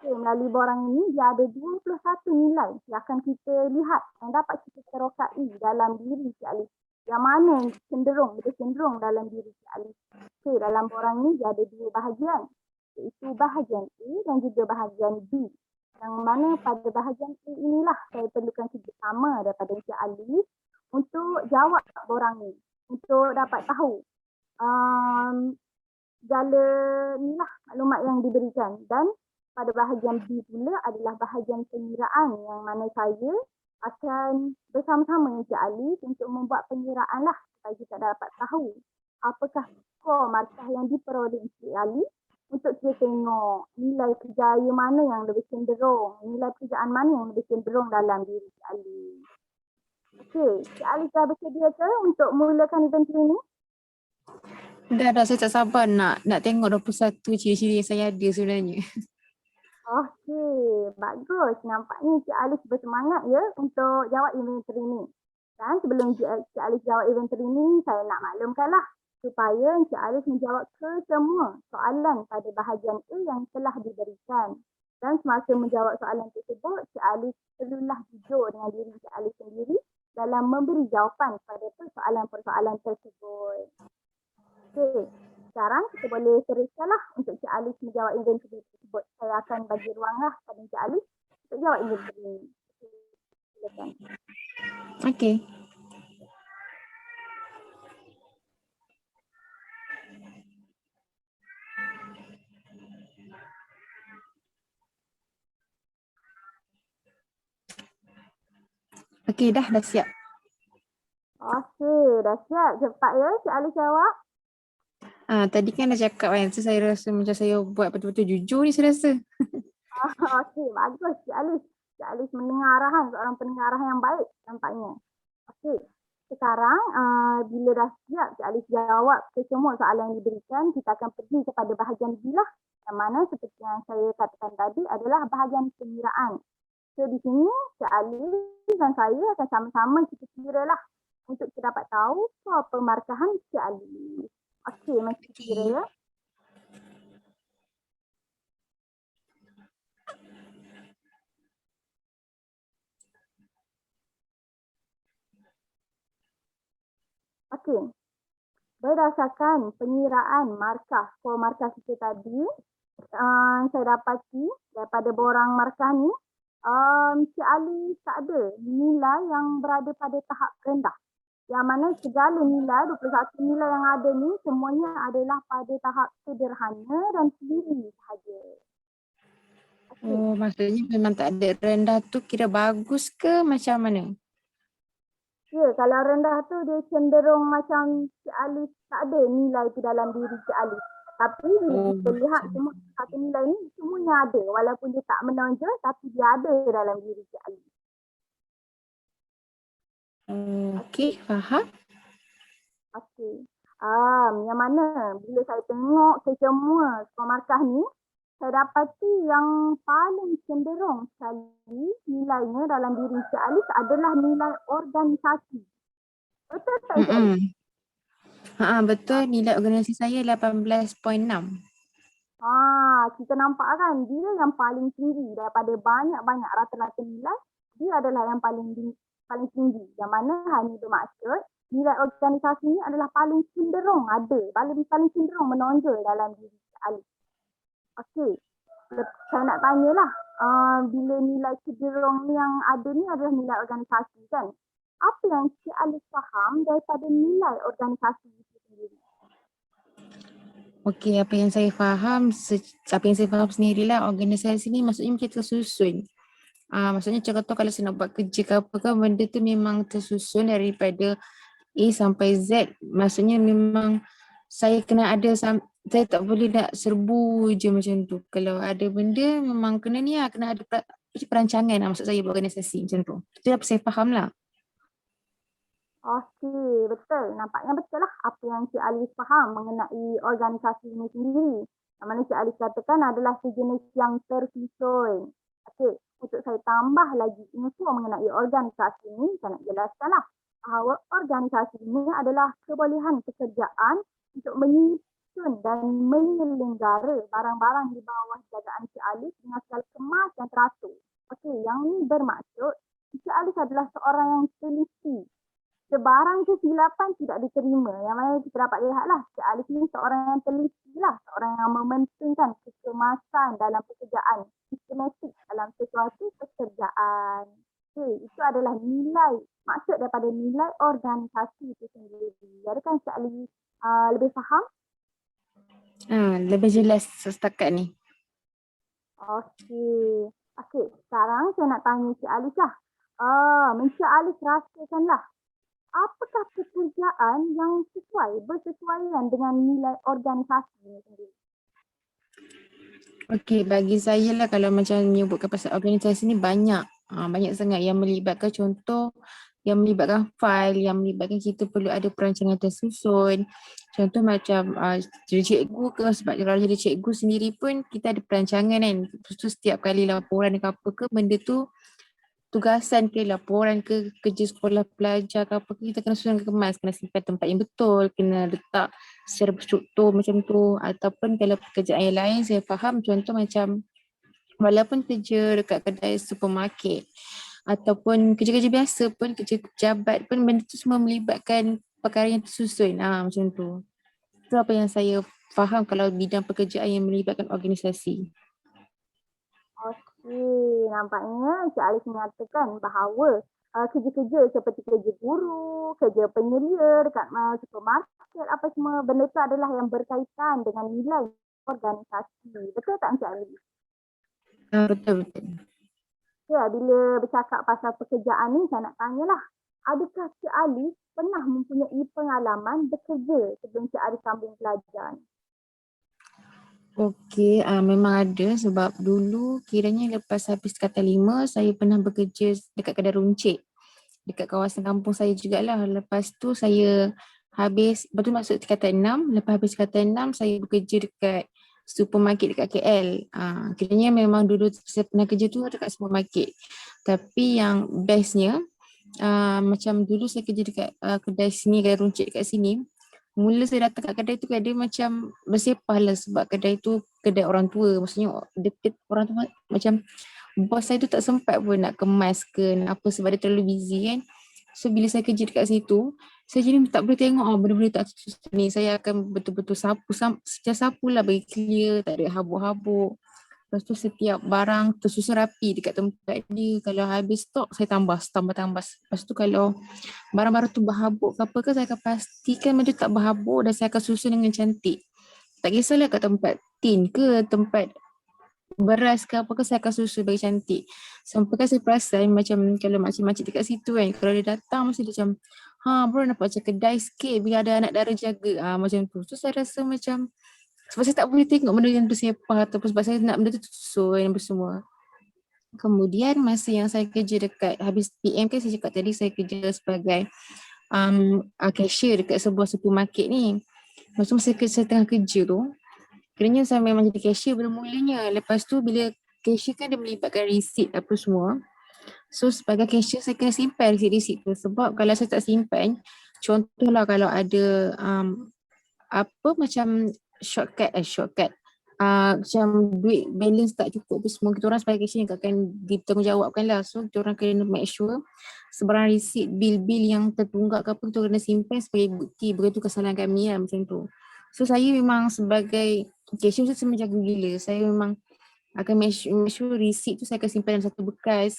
S4: melalui borang ini dia ada 21 nilai yang akan kita lihat yang dapat kita terokai dalam diri Cik Alice. Yang mana lebih cenderung dalam diri Cik Alice. Okey, dalam borang ini dia ada 2 bahagian, iaitu bahagian A dan juga bahagian B. Yang mana pada bahagian A inilah saya perlukan kerjasama daripada Cik Alice untuk jawab borang ni, untuk dapat tahu segala inilah maklumat yang diberikan. Dan pada bahagian B pula adalah bahagian pengiraan yang mana saya akan bersama-sama dengan Cik Alice untuk membuat pengiraan lah supaya kita dapat tahu apakah skor markah yang diperoleh Cik Alice untuk kita tengok nilai kerjaya mana yang lebih cenderung, nilai pekerjaan mana yang lebih cenderung dalam diri Cik Alice. Okey, Cik Alice dah bersedia ke untuk mulakan event ini?
S1: Dah, saya tak sabar nak tengok 21 ciri-ciri yang saya ada sebenarnya.
S4: Okey, bagus. Nampaknya Cik Alice bersemangat ya untuk jawab inventory ni. Dan sebelum Cik Alice jawab inventory ni, saya nak maklumkanlah supaya Cik Alice menjawab kesemua soalan pada bahagian A yang telah diberikan. Dan semasa menjawab soalan tersebut, Cik Alice perlulah jujur dengan diri Cik Alice sendiri dalam memberi jawapan pada persoalan-persoalan tersebut. Okey, sekarang kita boleh teruskanlah untuk Cik Alice menjawab inventory tersebut. Saya akan bagi ruanglah pada Cik Alice untuk jawab inventory ini. Silakan.
S1: Okey. Okey, dah siap.
S4: Okey, dah siap. Cepat ya Cik Alice jawab.
S1: Tadi kan dah cakap kan, so saya rasa macam saya buat betul-betul jujur ni saya rasa.
S4: Okey, bagus Cik Alice. Cik Alice mendengar arahan, seorang pendengar arahan yang baik nampaknya. Okey, sekarang bila dah siap Cik Alice jawab ke semua soalan yang diberikan, kita akan pergi kepada bahagian B lah. Yang mana seperti yang saya katakan tadi adalah bahagian pengiraan. So di sini Cik Alice dan saya akan sama-sama kita kira lah untuk kita dapat tahu skor pemarkahan Cik Alice. Okey, mari kita kira ya. Okey, berdasarkan pengiraan markah, skor markah kita tadi, saya dapati daripada borang markah ni, Cik Alice tak ada nilai yang berada pada tahap rendah. Yang mana segala nilai, 21 nilai yang ada ni semuanya adalah pada tahap sederhana dan sendiri sahaja. Okay.
S1: Oh, maksudnya memang tak ada rendah tu kira bagus ke macam mana?
S4: Ya, kalau rendah tu dia cenderung macam Cik Alice tak ada nilai tu dalam diri Cik Alice. Tapi bila kita lihat semua satu nilai ni semuanya ada. Walaupun dia tak menonjol tapi dia ada dalam diri Cik Alice.
S1: Okey, faham.
S4: Okey. Yang mana bila saya tengok ke semua skor markah ni, saya dapati yang paling cenderung sekali nilainya dalam diri Cik Alice adalah nilai organisasi. Betul tak Cik Alice?
S1: Betul, nilai organisasi saya 18.6.
S4: Kita nampak kan dia yang paling tinggi daripada banyak-banyak rata-rata nilai, dia adalah yang paling tinggi. Yang mana hal ini bermaksud nilai organisasi ni adalah paling cenderung ada, paling cenderung menonjol dalam diri Cik Alice. Okey, saya nak tanyalah, bila nilai cenderung yang ada ni adalah nilai organisasi kan? Apa yang Cik Alice faham daripada nilai organisasi itu sendiri?
S1: Okey, apa yang saya faham sendirilah, organisasi ni maksudnya macam tersusun. Maksudnya contoh kalau saya nak buat kerja ke apa kan, benda tu memang tersusun daripada A sampai Z, maksudnya memang saya kena ada, saya tak boleh nak serbu je macam tu. Kalau ada benda memang kena ni lah, kena ada perancangan lah maksud saya berorganisasi macam tu. Itu apa saya faham lah.
S4: Okey, betul. Nampaknya betul lah apa yang Cik Alice faham mengenai organisasi ini sendiri. Yang mana Cik Alice katakan adalah sejenis yang tersusun. Okey, untuk saya tambah lagi info mengenai organisasi ini, saya nak jelaskanlah bahawa organisasi ini adalah kebolehan pekerjaan untuk menyusun dan menyelenggara barang-barang di bawah jagaan Cik Alice dengan segala kemas yang teratur. Okey, yang ini bermaksud Cik Alice adalah seorang yang teliti. Sebarang kesilapan tidak diterima. Yang mana kita dapat lihatlah, Cik Alice ni seorang yang teliti lah, seorang yang mementingkan kecemasan dalam pekerjaan, sistematik dalam sesuatu pekerjaan. Okay, itu adalah nilai, maksud daripada nilai organisasi itu sendiri. Adakah Cik Alice lebih faham?
S1: Lebih jelas setakat ni.
S4: Okey. Okey, sekarang saya nak tanya Cik Alice lah. Cik Alice rasakanlah, apakah pekerjaan yang bersesuaian dengan nilai organisasi ini sendiri?
S1: Okey, bagi saya lah kalau macam menyebutkan pasal organisasi ni banyak. Banyak sangat yang melibatkan, contoh yang melibatkan fail, yang melibatkan kita perlu ada perancangan tersusun. Contoh macam jadi cikgu ke, sebab kalau jadi cikgu sendiri pun kita ada perancangan kan. Lepas tu setiap kali laporan ke apa ke, benda tu tugasan ke, laporan ke, kerja sekolah pelajar ke apa ke, kita kena susun kemas, kena simpan tempat yang betul, kena letak secara berstruktur macam tu. Ataupun kalau pekerjaan yang lain saya faham, contoh macam walaupun kerja dekat kedai supermarket ataupun kerja-kerja biasa pun, kerja pejabat pun, benda tu semua melibatkan perkara yang tersusun. Macam tu. Itu apa yang saya faham kalau bidang pekerjaan yang melibatkan organisasi.
S4: Okey, nampaknya Cik Alice mengatakan bahawa kerja-kerja seperti kerja guru, kerja penyelia dekat supermarket, apa semua benda tu adalah yang berkaitan dengan nilai organisasi. Betul tak Cik Alice?
S1: Betul-betul.
S4: Ya, bila bercakap pasal pekerjaan ni, saya nak tanyalah, adakah Cik Alice pernah mempunyai pengalaman bekerja sebelum Cik Alice sambung belajar ni?
S1: Okey, memang ada sebab dulu kiranya lepas habis tingkatan 5, saya pernah bekerja dekat kedai runcit dekat kawasan kampung saya jugalah. Lepas tu saya betul masuk tingkatan 6, lepas habis tingkatan 6 saya bekerja dekat supermarket dekat KL. Kiranya memang dulu saya pernah kerja tu dekat supermarket. Tapi yang bestnya, macam dulu saya kerja dekat kedai sini, kedai runcit dekat sini. Mula saya datang kat kedai tu, kedai macam bersepah lah sebab kedai tu kedai orang tua. Maksudnya orang tua macam bos saya tu tak sempat pun nak kemas ke nak apa sebab dia terlalu busy kan. So bila saya kerja dekat situ, saya jadi tak boleh tengok benda-benda tak tersusun ni. Saya akan betul-betul sapu lah bagi clear, tak ada habuk-habuk. Lepas tu setiap barang tersusun rapi dekat tempat dia. Kalau habis stok, saya tambah. Lepas tu kalau barang-barang tu berhabuk ke apa ke, saya akan pastikan benda tak berhabuk dan saya akan susun dengan cantik. Tak kisahlah kat tempat tin ke, tempat beras ke apa ke, saya akan susun bagi cantik. Sampai kan saya perasan macam kalau makcik-makcik dekat situ kan, kalau dia datang mesti dia macam, bro nampak macam kedai sikit bila ada anak dara jaga. Macam tu. So saya rasa macam, sebab saya tak boleh tengok benda yang bersepah ataupun sebab saya nak benda tu susun apa semua. Kemudian masa yang saya kerja dekat habis PM kan, saya cakap tadi saya kerja sebagai cashier dekat sebuah supermarket ni. Masa saya tengah kerja tu, kiranya saya memang jadi cashier bermulanya. Lepas tu bila cashier kan dia melibatkan receipt apa semua. So sebagai cashier saya kena simpan receipt tu, sebab kalau saya tak simpan, contohlah kalau ada apa macam shortcut macam duit balance tak cukup tu semua, kita orang sebagai cashier yang akan ditanggungjawabkan lah. So kita orang kena make sure sebarang receipt, bil-bil yang tertunggak ke apa, kita kena simpan sebagai bukti beritahu kesalahan kami lah, macam tu. So saya memang sebagai cashier saya memang jaga gila. Saya memang akan make sure receipt tu saya akan simpan dalam satu bekas.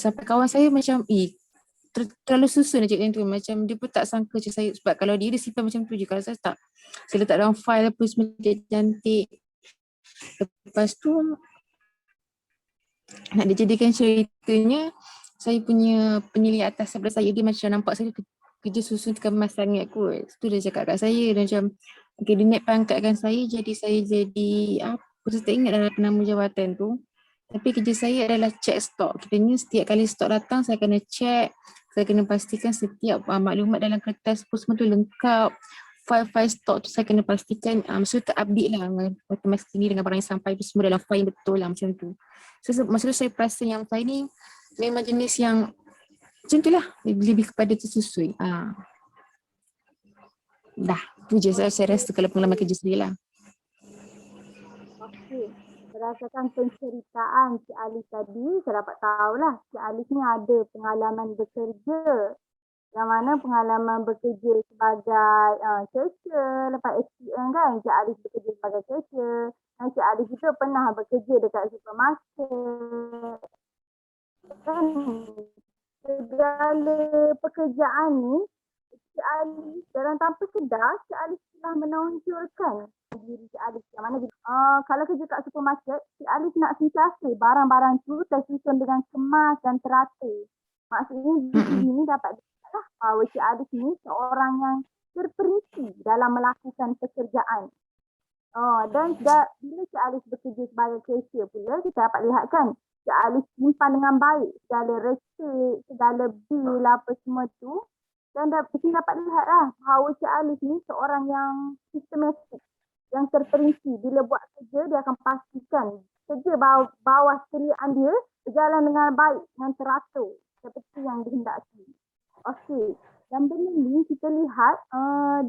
S1: Sampai kawan saya macam terlalu susun je macam tu. Macam dia pun tak sangka macam saya, sebab kalau dia simpan macam tu je, kalau saya tak, saya letak dalam file apa semua cantik. Lepas tu nak dijadikan ceritanya, saya punya penilai atas sebelah saya, dia macam nampak saya kerja susun kemas sangat kot. Tu dia cakap kat saya, dia macam okay, dia naik pangkatkan saya jadi apa, saya tak ingat dalam nama jawatan tu. Tapi kerja saya adalah check stok. Kiranya setiap kali stok datang saya kena check, saya kena pastikan setiap maklumat dalam kertas pun semua tu lengkap. File-file stok tu saya kena pastikan maksudnya terupdate lah dengan automatik ni, dengan barang yang sampai tu semua dalam file yang betul lah macam tu. So, maksudnya saya perasan yang saya ni memang jenis yang macam tu lah, lebih kepada tersusun. Dah, tu je saya rasa kalau pengalaman kerja sendiri lah.
S4: Okey. Berdasarkan penceritaan Cik Alif tadi, saya dapat tahulah Cik Alif ni ada pengalaman bekerja. Yang mana pengalaman bekerja sebagai cashier, lepas SPM kan, Cik Alif bekerja sebagai cashier. Dan Cik Alif juga pernah bekerja dekat supermarket. Dan segala pekerjaan ni, Cik Alif dalam tanpa sedar, Cik Alif telah menonjolkan diri Cik Alif. Yang mana kalau kerja kat supermarket, Cik Alif nak sentiasa barang-barang tu tersusun dengan kemas dan teratur. Maksudnya di sini dapat dilihatlah bahawa Cik Alif ni seorang yang terperinci dalam melakukan pekerjaan. Dan bila Cik Alif bekerja sebagai cashier pula, kita dapat lihat kan, Cik Alif simpan dengan baik segala resip, segala bil apa semua tu. Dan kita dapat lihat lah bahawa Cik Alif ni seorang yang sistematik, yang terperinci. Bila buat kerja, dia akan pastikan kerja bawah sekalian dia berjalan dengan baik, dengan teratur seperti yang dihendaki. Okey, dan benda ni kita lihat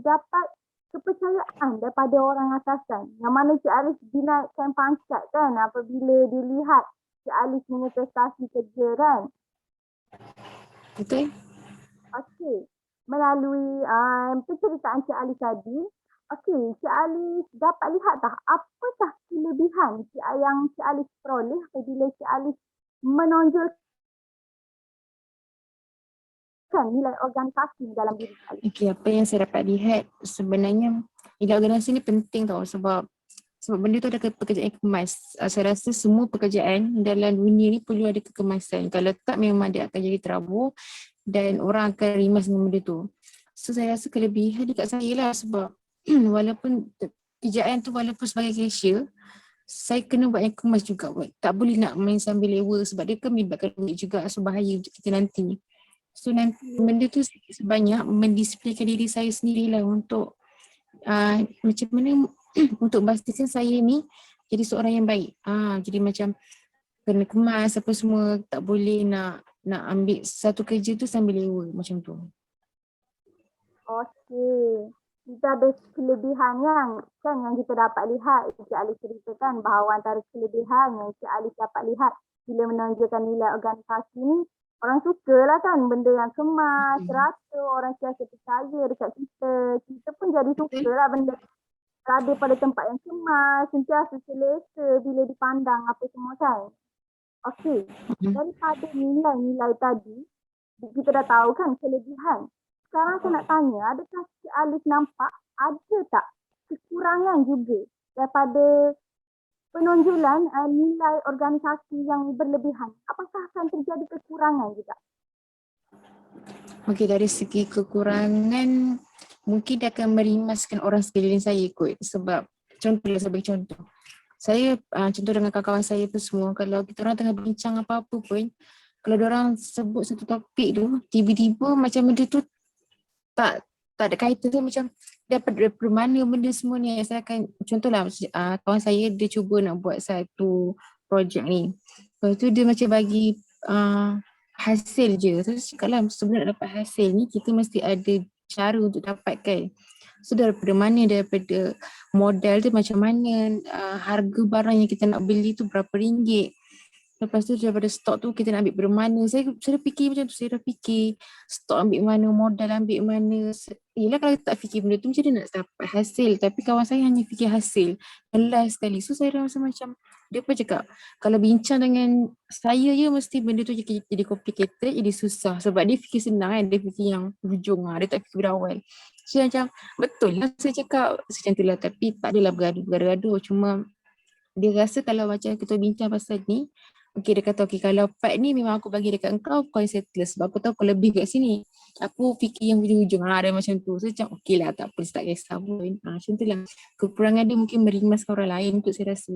S4: dapat kepercayaan daripada orang atasan. Yang mana Cik Alif dinaikkan pangkat kan apabila dilihat Cik Alif punya prestasi kerja kan.
S1: Betul?
S4: Okey, melalui penceritaan Cik Alif tadi, okey, Cik Alif dapat lihat tak apakah kelebihan yang Cik Alif peroleh apabila Cik Alif menonjolkan nilai organisasi dalam diri Cik Alif.
S1: Okey, apa yang saya dapat lihat sebenarnya nilai organisasi ni penting tau, sebab benda tu ada pekerjaan yang kemas. Saya rasa semua pekerjaan dalam dunia ni perlu ada kekemasan. Kalau tak memang dia akan jadi terabur dan orang akan rimas dengan benda tu. So saya rasa kelebihan dekat saya lah, sebab walaupun pekerjaan tu walaupun sebagai cashier, saya kena buat yang kemas juga. Tak boleh nak main sambil lewa sebab dia kan melibatkan duit juga, so bahaya untuk kita nanti. So nanti benda tu sebanyak mendisplaykan diri saya sendirilah untuk macam mana untuk pastikan saya ni jadi seorang yang baik. Jadi macam kena kemas apa semua, tak boleh nak ambil satu kerja tu sambil lewa macam tu.
S4: Okey. Kita ada kelebihan yang kita dapat lihat. Cik Alif ceritakan bahawa antara kelebihan yang Cik Alif dapat lihat bila menonjolkan nilai organisasi ni, orang sukalah kan benda yang kemas, teratur, orang sentiasa percaya dekat kita. Kita pun jadi sukalah benda berada pada tempat yang kemas, sentiasa selesa bila dipandang apa semua kan. Okey, daripada nilai-nilai tadi, kita dah tahu kan kelebihan. Sekarang saya nak tanya, adakah Cik Alif nampak ada tak kekurangan juga daripada penonjolan nilai organisasi yang berlebihan? Apakah akan terjadi kekurangan juga?
S1: Okey, dari segi kekurangan mungkin dia akan merimaskan orang sekeliling saya kot. Sebab contohlah, sebagai contoh, saya contoh dengan kawan-kawan saya tu semua, kalau kita orang tengah bincang apa-apa pun, kalau diorang sebut satu topik tu, tiba-tiba macam benda tu tak ada kaitan, saya macam dapat mana benda semua ni. Saya akan contohlah kawan saya dia cuba nak buat satu projek ni, lepas tu dia macam bagi hasil je. Saya cakap lah, sebelum nak dapat hasil ni kita mesti ada cara untuk dapatkan. So daripada mana, daripada modal tu macam mana, harga barang yang kita nak beli tu berapa ringgit, lepas tu daripada stok tu kita nak ambil dari mana. Saya dah fikir macam tu, saya dah fikir stok ambil mana, modal ambil mana. Yelah, kalau kita tak fikir benda tu macam mana nak dapat hasil. Tapi kawan saya hanya fikir hasil, last sekali. So saya rasa macam, dia pun cakap kalau bincang dengan saya je mesti benda tu jadi complicated, jadi susah. Sebab dia fikir senang kan, dia fikir yang hujung dia tak fikir berawal. So macam betul lah saya cakap macam tu lah. Tapi tak adalah bergaduh-gaduh, cuma dia rasa kalau macam kita bincang pasal ni, Okay, dia kata, okay, kalau part ni memang aku bagi dekat engkau, kau yang settle sebab aku tahu kau lebih kat sini. Aku fikir yang hujung-hujung lah, ada macam tu. So macam okay lah, tak apa, tak kisah pun. Macam tu lah. Kekurangan dia mungkin merimaskan orang lain untuk saya rasa.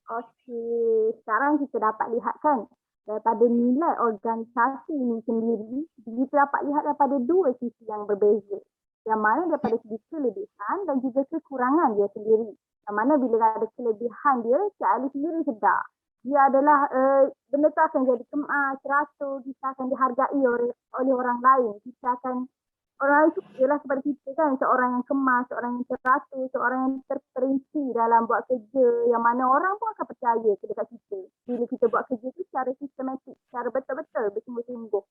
S4: Okey, sekarang kita dapat lihat kan daripada nilai organisasi ini sendiri, kita dapat lihat daripada dua sisi yang berbeza. Yang mana daripada segi kelebihan dan juga kekurangan dia sendiri. Yang mana bila ada kelebihan dia, Cik Ali sendiri sedar. Dia adalah benda tu akan jadi kemas, teratur, kita akan dihargai oleh orang lain. Kita akan orang itu ialah kepada kita kan, seorang yang kemas, seorang yang teratur, seorang yang terperinci dalam buat kerja yang mana orang pun akan percaya dekat kita. Bila kita buat kerja tu secara sistematik, secara betul-betul, bersungguh-sungguh.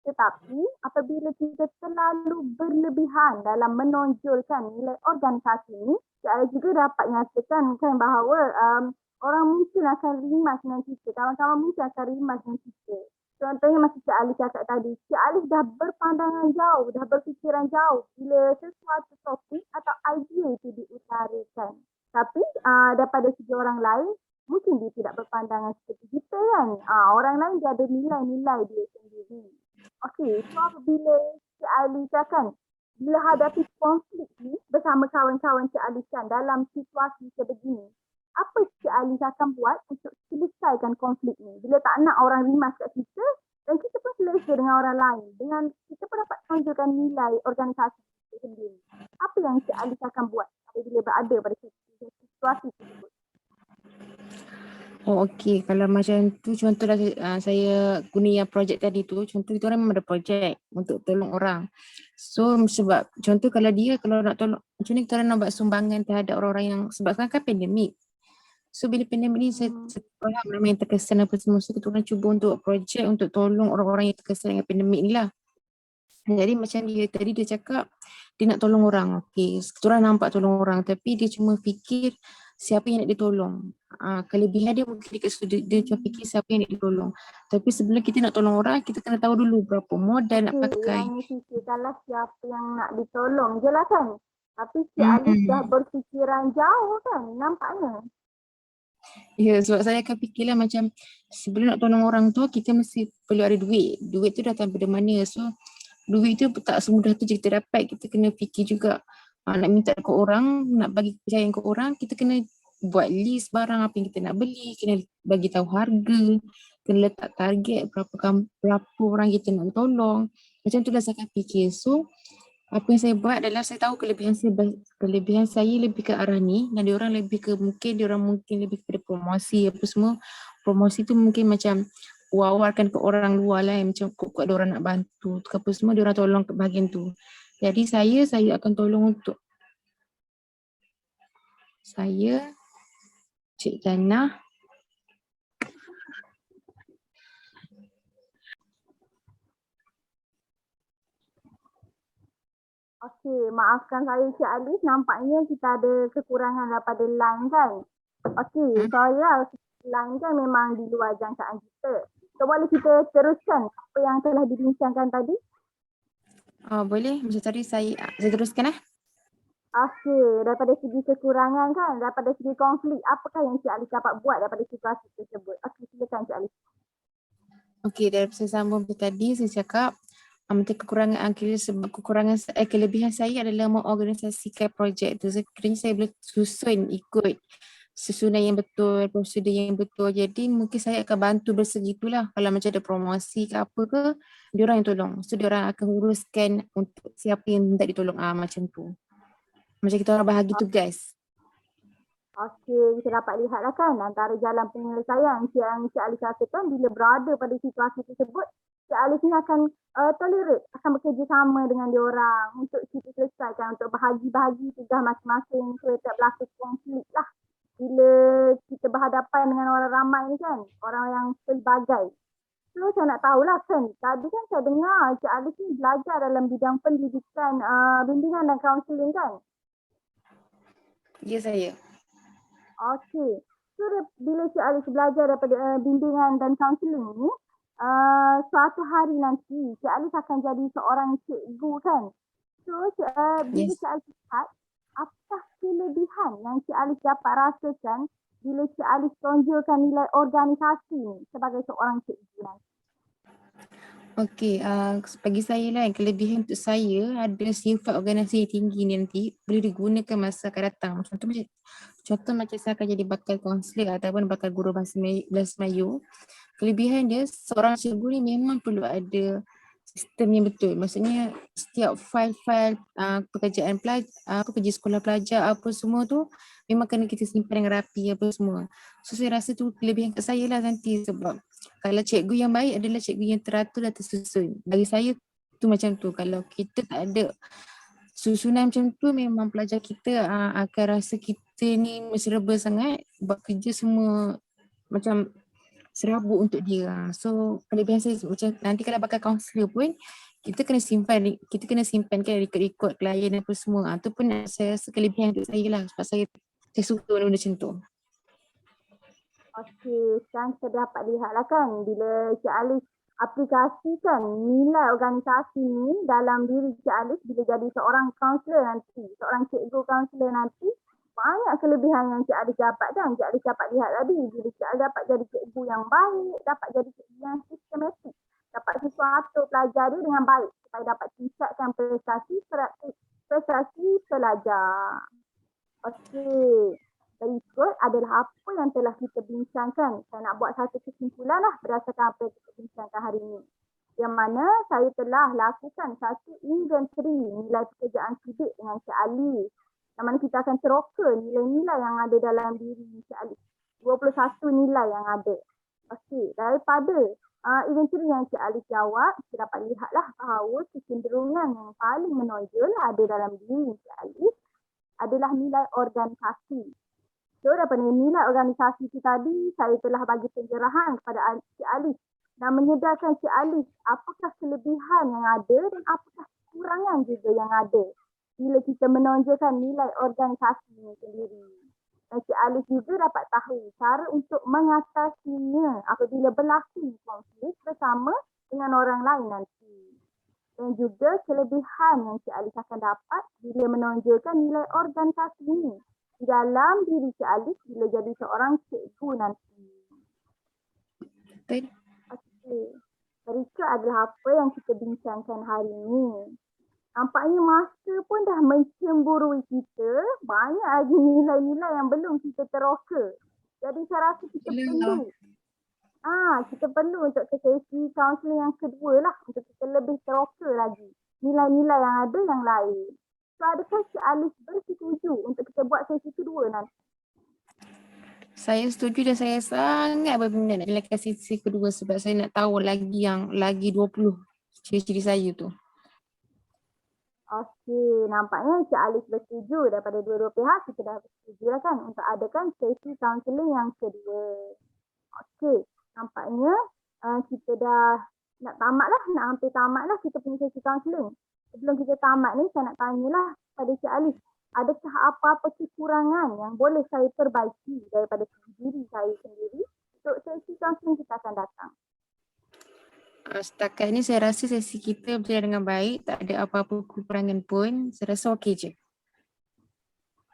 S4: Tetapi apabila kita terlalu berlebihan dalam menonjolkan nilai organisasi ni, saya juga dapat nyatakan kan bahawa orang mungkin akan rimas dengan kita, kawan-kawan mungkin akan rimas dengan kita. Contohnya macam Cik Ali cakap tadi, Cik Ali dah berpandangan jauh, dah berfikiran jauh bila sesuatu topik atau idea itu diutarakan. Tapi daripada segi orang lain, mungkin dia tidak berpandangan seperti kita kan. Orang lain dia ada nilai-nilai dia sendiri. Okey, so apabila Cik Ali cakap, bila hadapi konflik ni bersama kawan-kawan Cik Ali kan dalam situasi sebegini, apa Cik Ali akan buat untuk selesaikan konflik ni? Bila tak nak orang rimas kat kita dan kita pun selesa dengan orang lain. Dengan kita pun dapat tunjukkan nilai organisasi kita sendiri. Apa yang Cik Ali akan buat apabila berada pada situasi tersebut?
S1: Oh okey, kalau macam tu contohlah saya guna yang projek tadi tu, contoh kita orang memang ada projek untuk tolong orang. So sebab contoh kalau nak tolong, macam ni kita orang nak buat sumbangan terhadap orang-orang yang, sebab sekarang kan pandemik. So bila pandemik ni sekolah ramai yang terkesan apa semua, so kita orang cuba untuk projek untuk tolong orang-orang yang terkesan dengan pandemik ni lah. Jadi macam dia tadi dia cakap dia nak tolong orang, okey, kita orang nampak tolong orang tapi dia cuma fikir siapa yang nak ditolong. Kelebihan dia mungkin dekat situ, dia cuma fikir siapa yang nak ditolong. Tapi sebelum kita nak tolong orang, kita kena tahu dulu berapa modal nak pakai.
S4: Yang fikirkanlah siapa yang nak ditolong je lah kan. Tapi Cik Ali dah berfikiran jauh kan nampaknya.
S1: Ya, sebab saya akan fikirlah macam sebelum nak tolong orang tu, kita mesti perlu ada duit. Duit tu datang dari mana. So, duit tu tak semudah tu je kita dapat. Kita kena fikir juga nak minta ke orang, nak bagi kepercayaan ke orang, kita kena buat list barang apa yang kita nak beli, kena bagi tahu harga, kena letak target berapa orang kita nak tolong. Macam tu lah saya akan fikir. So, apa yang saya buat adalah saya tahu kelebihan saya lebih ke arah ni dan diorang lebih ke diorang mungkin lebih kepada promosi apa semua. Promosi tu mungkin macam wawarkan ke orang luar lah, macam kuat diorang nak bantu ke apa semua, diorang tolong ke bahagian tu. Jadi saya akan tolong untuk saya, Cik Jannah.
S4: Okey, maafkan saya Cik Ali, nampaknya kita ada kekurangan daripada line kan. Okey, saya line kan memang di luar jangkaan kita. So boleh kita teruskan apa yang telah dibincangkan tadi?
S1: Boleh, macam tadi saya teruskan lah.
S4: Okey, daripada segi kekurangan kan, daripada segi konflik, apakah yang Cik Ali dapat buat daripada situasi tersebut? Okey, silakan Cik Ali.
S1: Okey, dari saya sambung tadi saya cakap macam kekurangan kelebihan saya adalah mengorganisasikan projek tu. Sekiranya saya boleh ikut susunan yang betul, prosedur yang betul. Jadi mungkin saya akan bantu bersegitulah. Kalau macam ada promosi ke apa ke, diorang yang tolong. So diorang akan uruskan untuk siapa yang minta ditolong. Macam tu. Macam kita orang bahagi tugas.
S4: Okey, kita dapat lihatlah kan antara jalan penyelesaian yang Cik Ali katakan bila berada pada situasi tersebut, Cik Ali ni akan tolerate, akan bekerjasama dengan diorang untuk kita selesaikan, untuk bahagi-bahagi tugas masing-masing kalau tak berlaku konflik lah. Bila kita berhadapan dengan orang ramai ni kan, orang yang pelbagai. So saya nak tahulah kan, tadi kan saya dengar Cik Ali ni belajar dalam bidang pendidikan, bimbingan dan kaunseling kan?
S1: Ya, saya.
S4: Okey. So bila Cik Ali belajar daripada bimbingan dan kaunseling ni, suatu hari nanti Cik Ali akan jadi seorang cikgu kan. So bila Cik Ali lihat, apa kelebihan yang Cik Ali dapat rasakan bila Cik Alice tonjolkan nilai organisasi ni sebagai seorang cikgu nanti?
S1: Okey, bagi saya lah kelebihan untuk saya ada sifat organisasi tinggi ni nanti boleh digunakan masa akan datang. Contoh macam saya akan jadi bakal kaunselor ataupun bakal guru bahasa Melayu. Kelebihan dia seorang cikgu ni memang perlu ada sistem yang betul. Maksudnya setiap file-file pekerjaan pelajar, kerja sekolah pelajar apa semua tu memang kena kita simpan dengan rapi apa semua. So saya rasa tu kelebihan kat saya lah nanti sebab kalau cikgu yang baik adalah cikgu yang teratur dan tersusun. Bagi saya tu macam tu. Kalau kita tak ada susunan macam tu memang pelajar kita akan rasa kita ni miserable sangat, buat kerja semua macam serabut untuk dia. So kelebihan saya macam nanti kalau bakal kaunselor pun kita kena simpankan rekod-rekod klien apa semua. Tu pun saya rasa kelebihan untuk saya lah sebab saya suka benda-benda macam tu.
S4: Okey, sekarang kita dapat lihatlah kan bila Cik Alice aplikasikan nilai organisasi ni dalam diri Cik Alice bila jadi seorang kaunselor nanti, seorang cikgu kaunselor nanti, banyak kelebihan yang Cik Alice dapat kan. Cik Alice dapat lihat tadi bila Cik Alice dapat jadi cikgu yang baik, dapat jadi cikgu yang sistematik, dapat sesuatu pelajar dia dengan baik supaya dapat tingkatkan prestasi pelajar. Okey. Berikut adalah apa yang telah kita bincangkan. Saya nak buat satu kesimpulan lah berdasarkan apa yang kita bincangkan hari ini. Yang mana saya telah lakukan satu inventory nilai pekerjaan sidik dengan Cik Alice. Yang mana kita akan teroka nilai-nilai yang ada dalam diri Cik Alice. 21 nilai yang ada. Okey, daripada inventory yang Cik Alice jawab, kita dapat lihatlah bahawa kecenderungan yang paling menonjol ada dalam diri Cik Alice adalah nilai organisasi. So daripada nilai organisasi itu tadi, saya telah bagi pencerahan kepada Cik Alice dan menyedarkan Cik Alice apakah kelebihan yang ada dan apakah kekurangan juga yang ada bila kita menonjolkan nilai organisasi ini sendiri. Dan Cik Alice juga dapat tahu cara untuk mengatasinya apabila berlaku konflik bersama dengan orang lain nanti. Dan juga kelebihan yang Cik Alice akan dapat bila menonjolkan nilai organisasi ini di dalam diri Cik Alice bila jadi seorang cikgu nanti.
S1: Betul.
S4: Okey. Berikut adalah apa yang kita bincangkan hari ini. Nampaknya masa pun dah mencemburui kita. Banyak lagi nilai-nilai yang belum kita teroka. Jadi saya rasa kita perlu untuk ke sesi kaunseling yang kedua lah untuk kita lebih teroka lagi nilai-nilai yang ada yang lain. So adakah Cik Alice bersetuju untuk kita buat sesi kedua nanti?
S1: Saya setuju dan saya sangat berminat nak lakukan sesi kedua sebab saya nak tahu lagi 20 ciri-ciri saya tu.
S4: Okey, nampaknya Cik Alice bersetuju daripada dua-dua pihak. Kita dah bersetuju lah kan untuk adakan sesi kaunseling yang kedua. Okey, nampaknya kita dah nak hampir tamat lah kita punya sesi kaunseling. Sebelum kita tamat ni, saya nak tanyalah pada Cik Alice, adakah apa-apa kekurangan yang boleh saya perbaiki daripada diri saya sendiri untuk sesi kaunseling kita akan datang?
S1: Setakat ni saya rasa sesi kita berjalan dengan baik, tak ada apa-apa kekurangan pun, saya rasa okey je.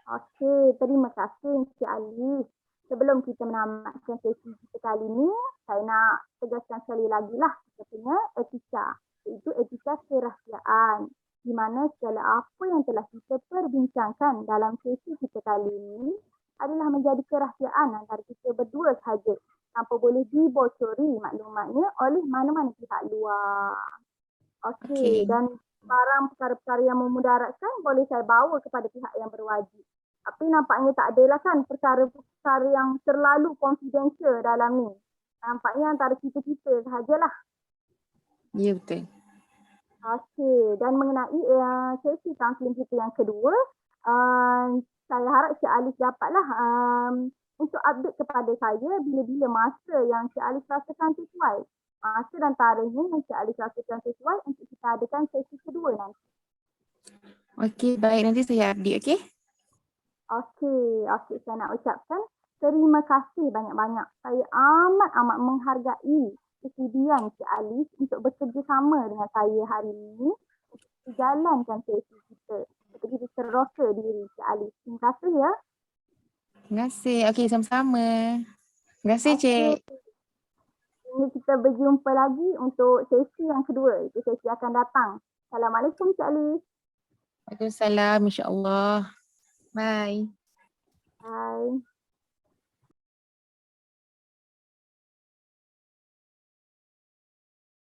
S4: Okey, terima kasih Cik Alice. Sebelum kita menamatkan sesi kita kali ni, saya nak tegaskan sekali lagi lah kita punya etika. Iaitu etika kerahsiaan. Di mana segala apa yang telah kita perbincangkan dalam sesi kita kali ini adalah menjadi kerahsiaan antara kita berdua sahaja. Tanpa boleh dibocori maklumatnya oleh mana-mana pihak luar. Okey, dan barang perkara-perkara yang memudaratkan boleh saya bawa kepada pihak yang berwajib. Tapi nampaknya tak adalah kan perkara-perkara yang terlalu confidential dalam ni. Nampaknya antara kita-kita sahajalah.
S1: Ya, betul.
S4: Okey, dan mengenai sesi kaunseling kita yang kedua, saya harap Cik Alice dapatlah untuk update kepada saya bila-bila masa yang Cik Alice rasakan sesuai. Masa dan tarikhnya yang Cik Alice rasakan sesuai untuk kita adakan sesi kedua nanti.
S1: Okey, baik, nanti saya update, okey?
S4: Okey, saya nak ucapkan terima kasih banyak-banyak. Saya amat menghargai kesudian Cik Alice untuk bekerjasama dengan saya hari ini untuk jalankan sesi kita. Untuk kita teroka diri Cik Alice. Terima kasih ya.
S1: Terima kasih. Okey, sama-sama. Terima kasih,
S4: Okey.
S1: Cik.
S4: Ini kita berjumpa lagi untuk sesi yang kedua. Itu sesi akan datang. Assalamualaikum Cik Ali.
S1: Waalaikumsalam, insya-Allah. Bye.
S4: Bye.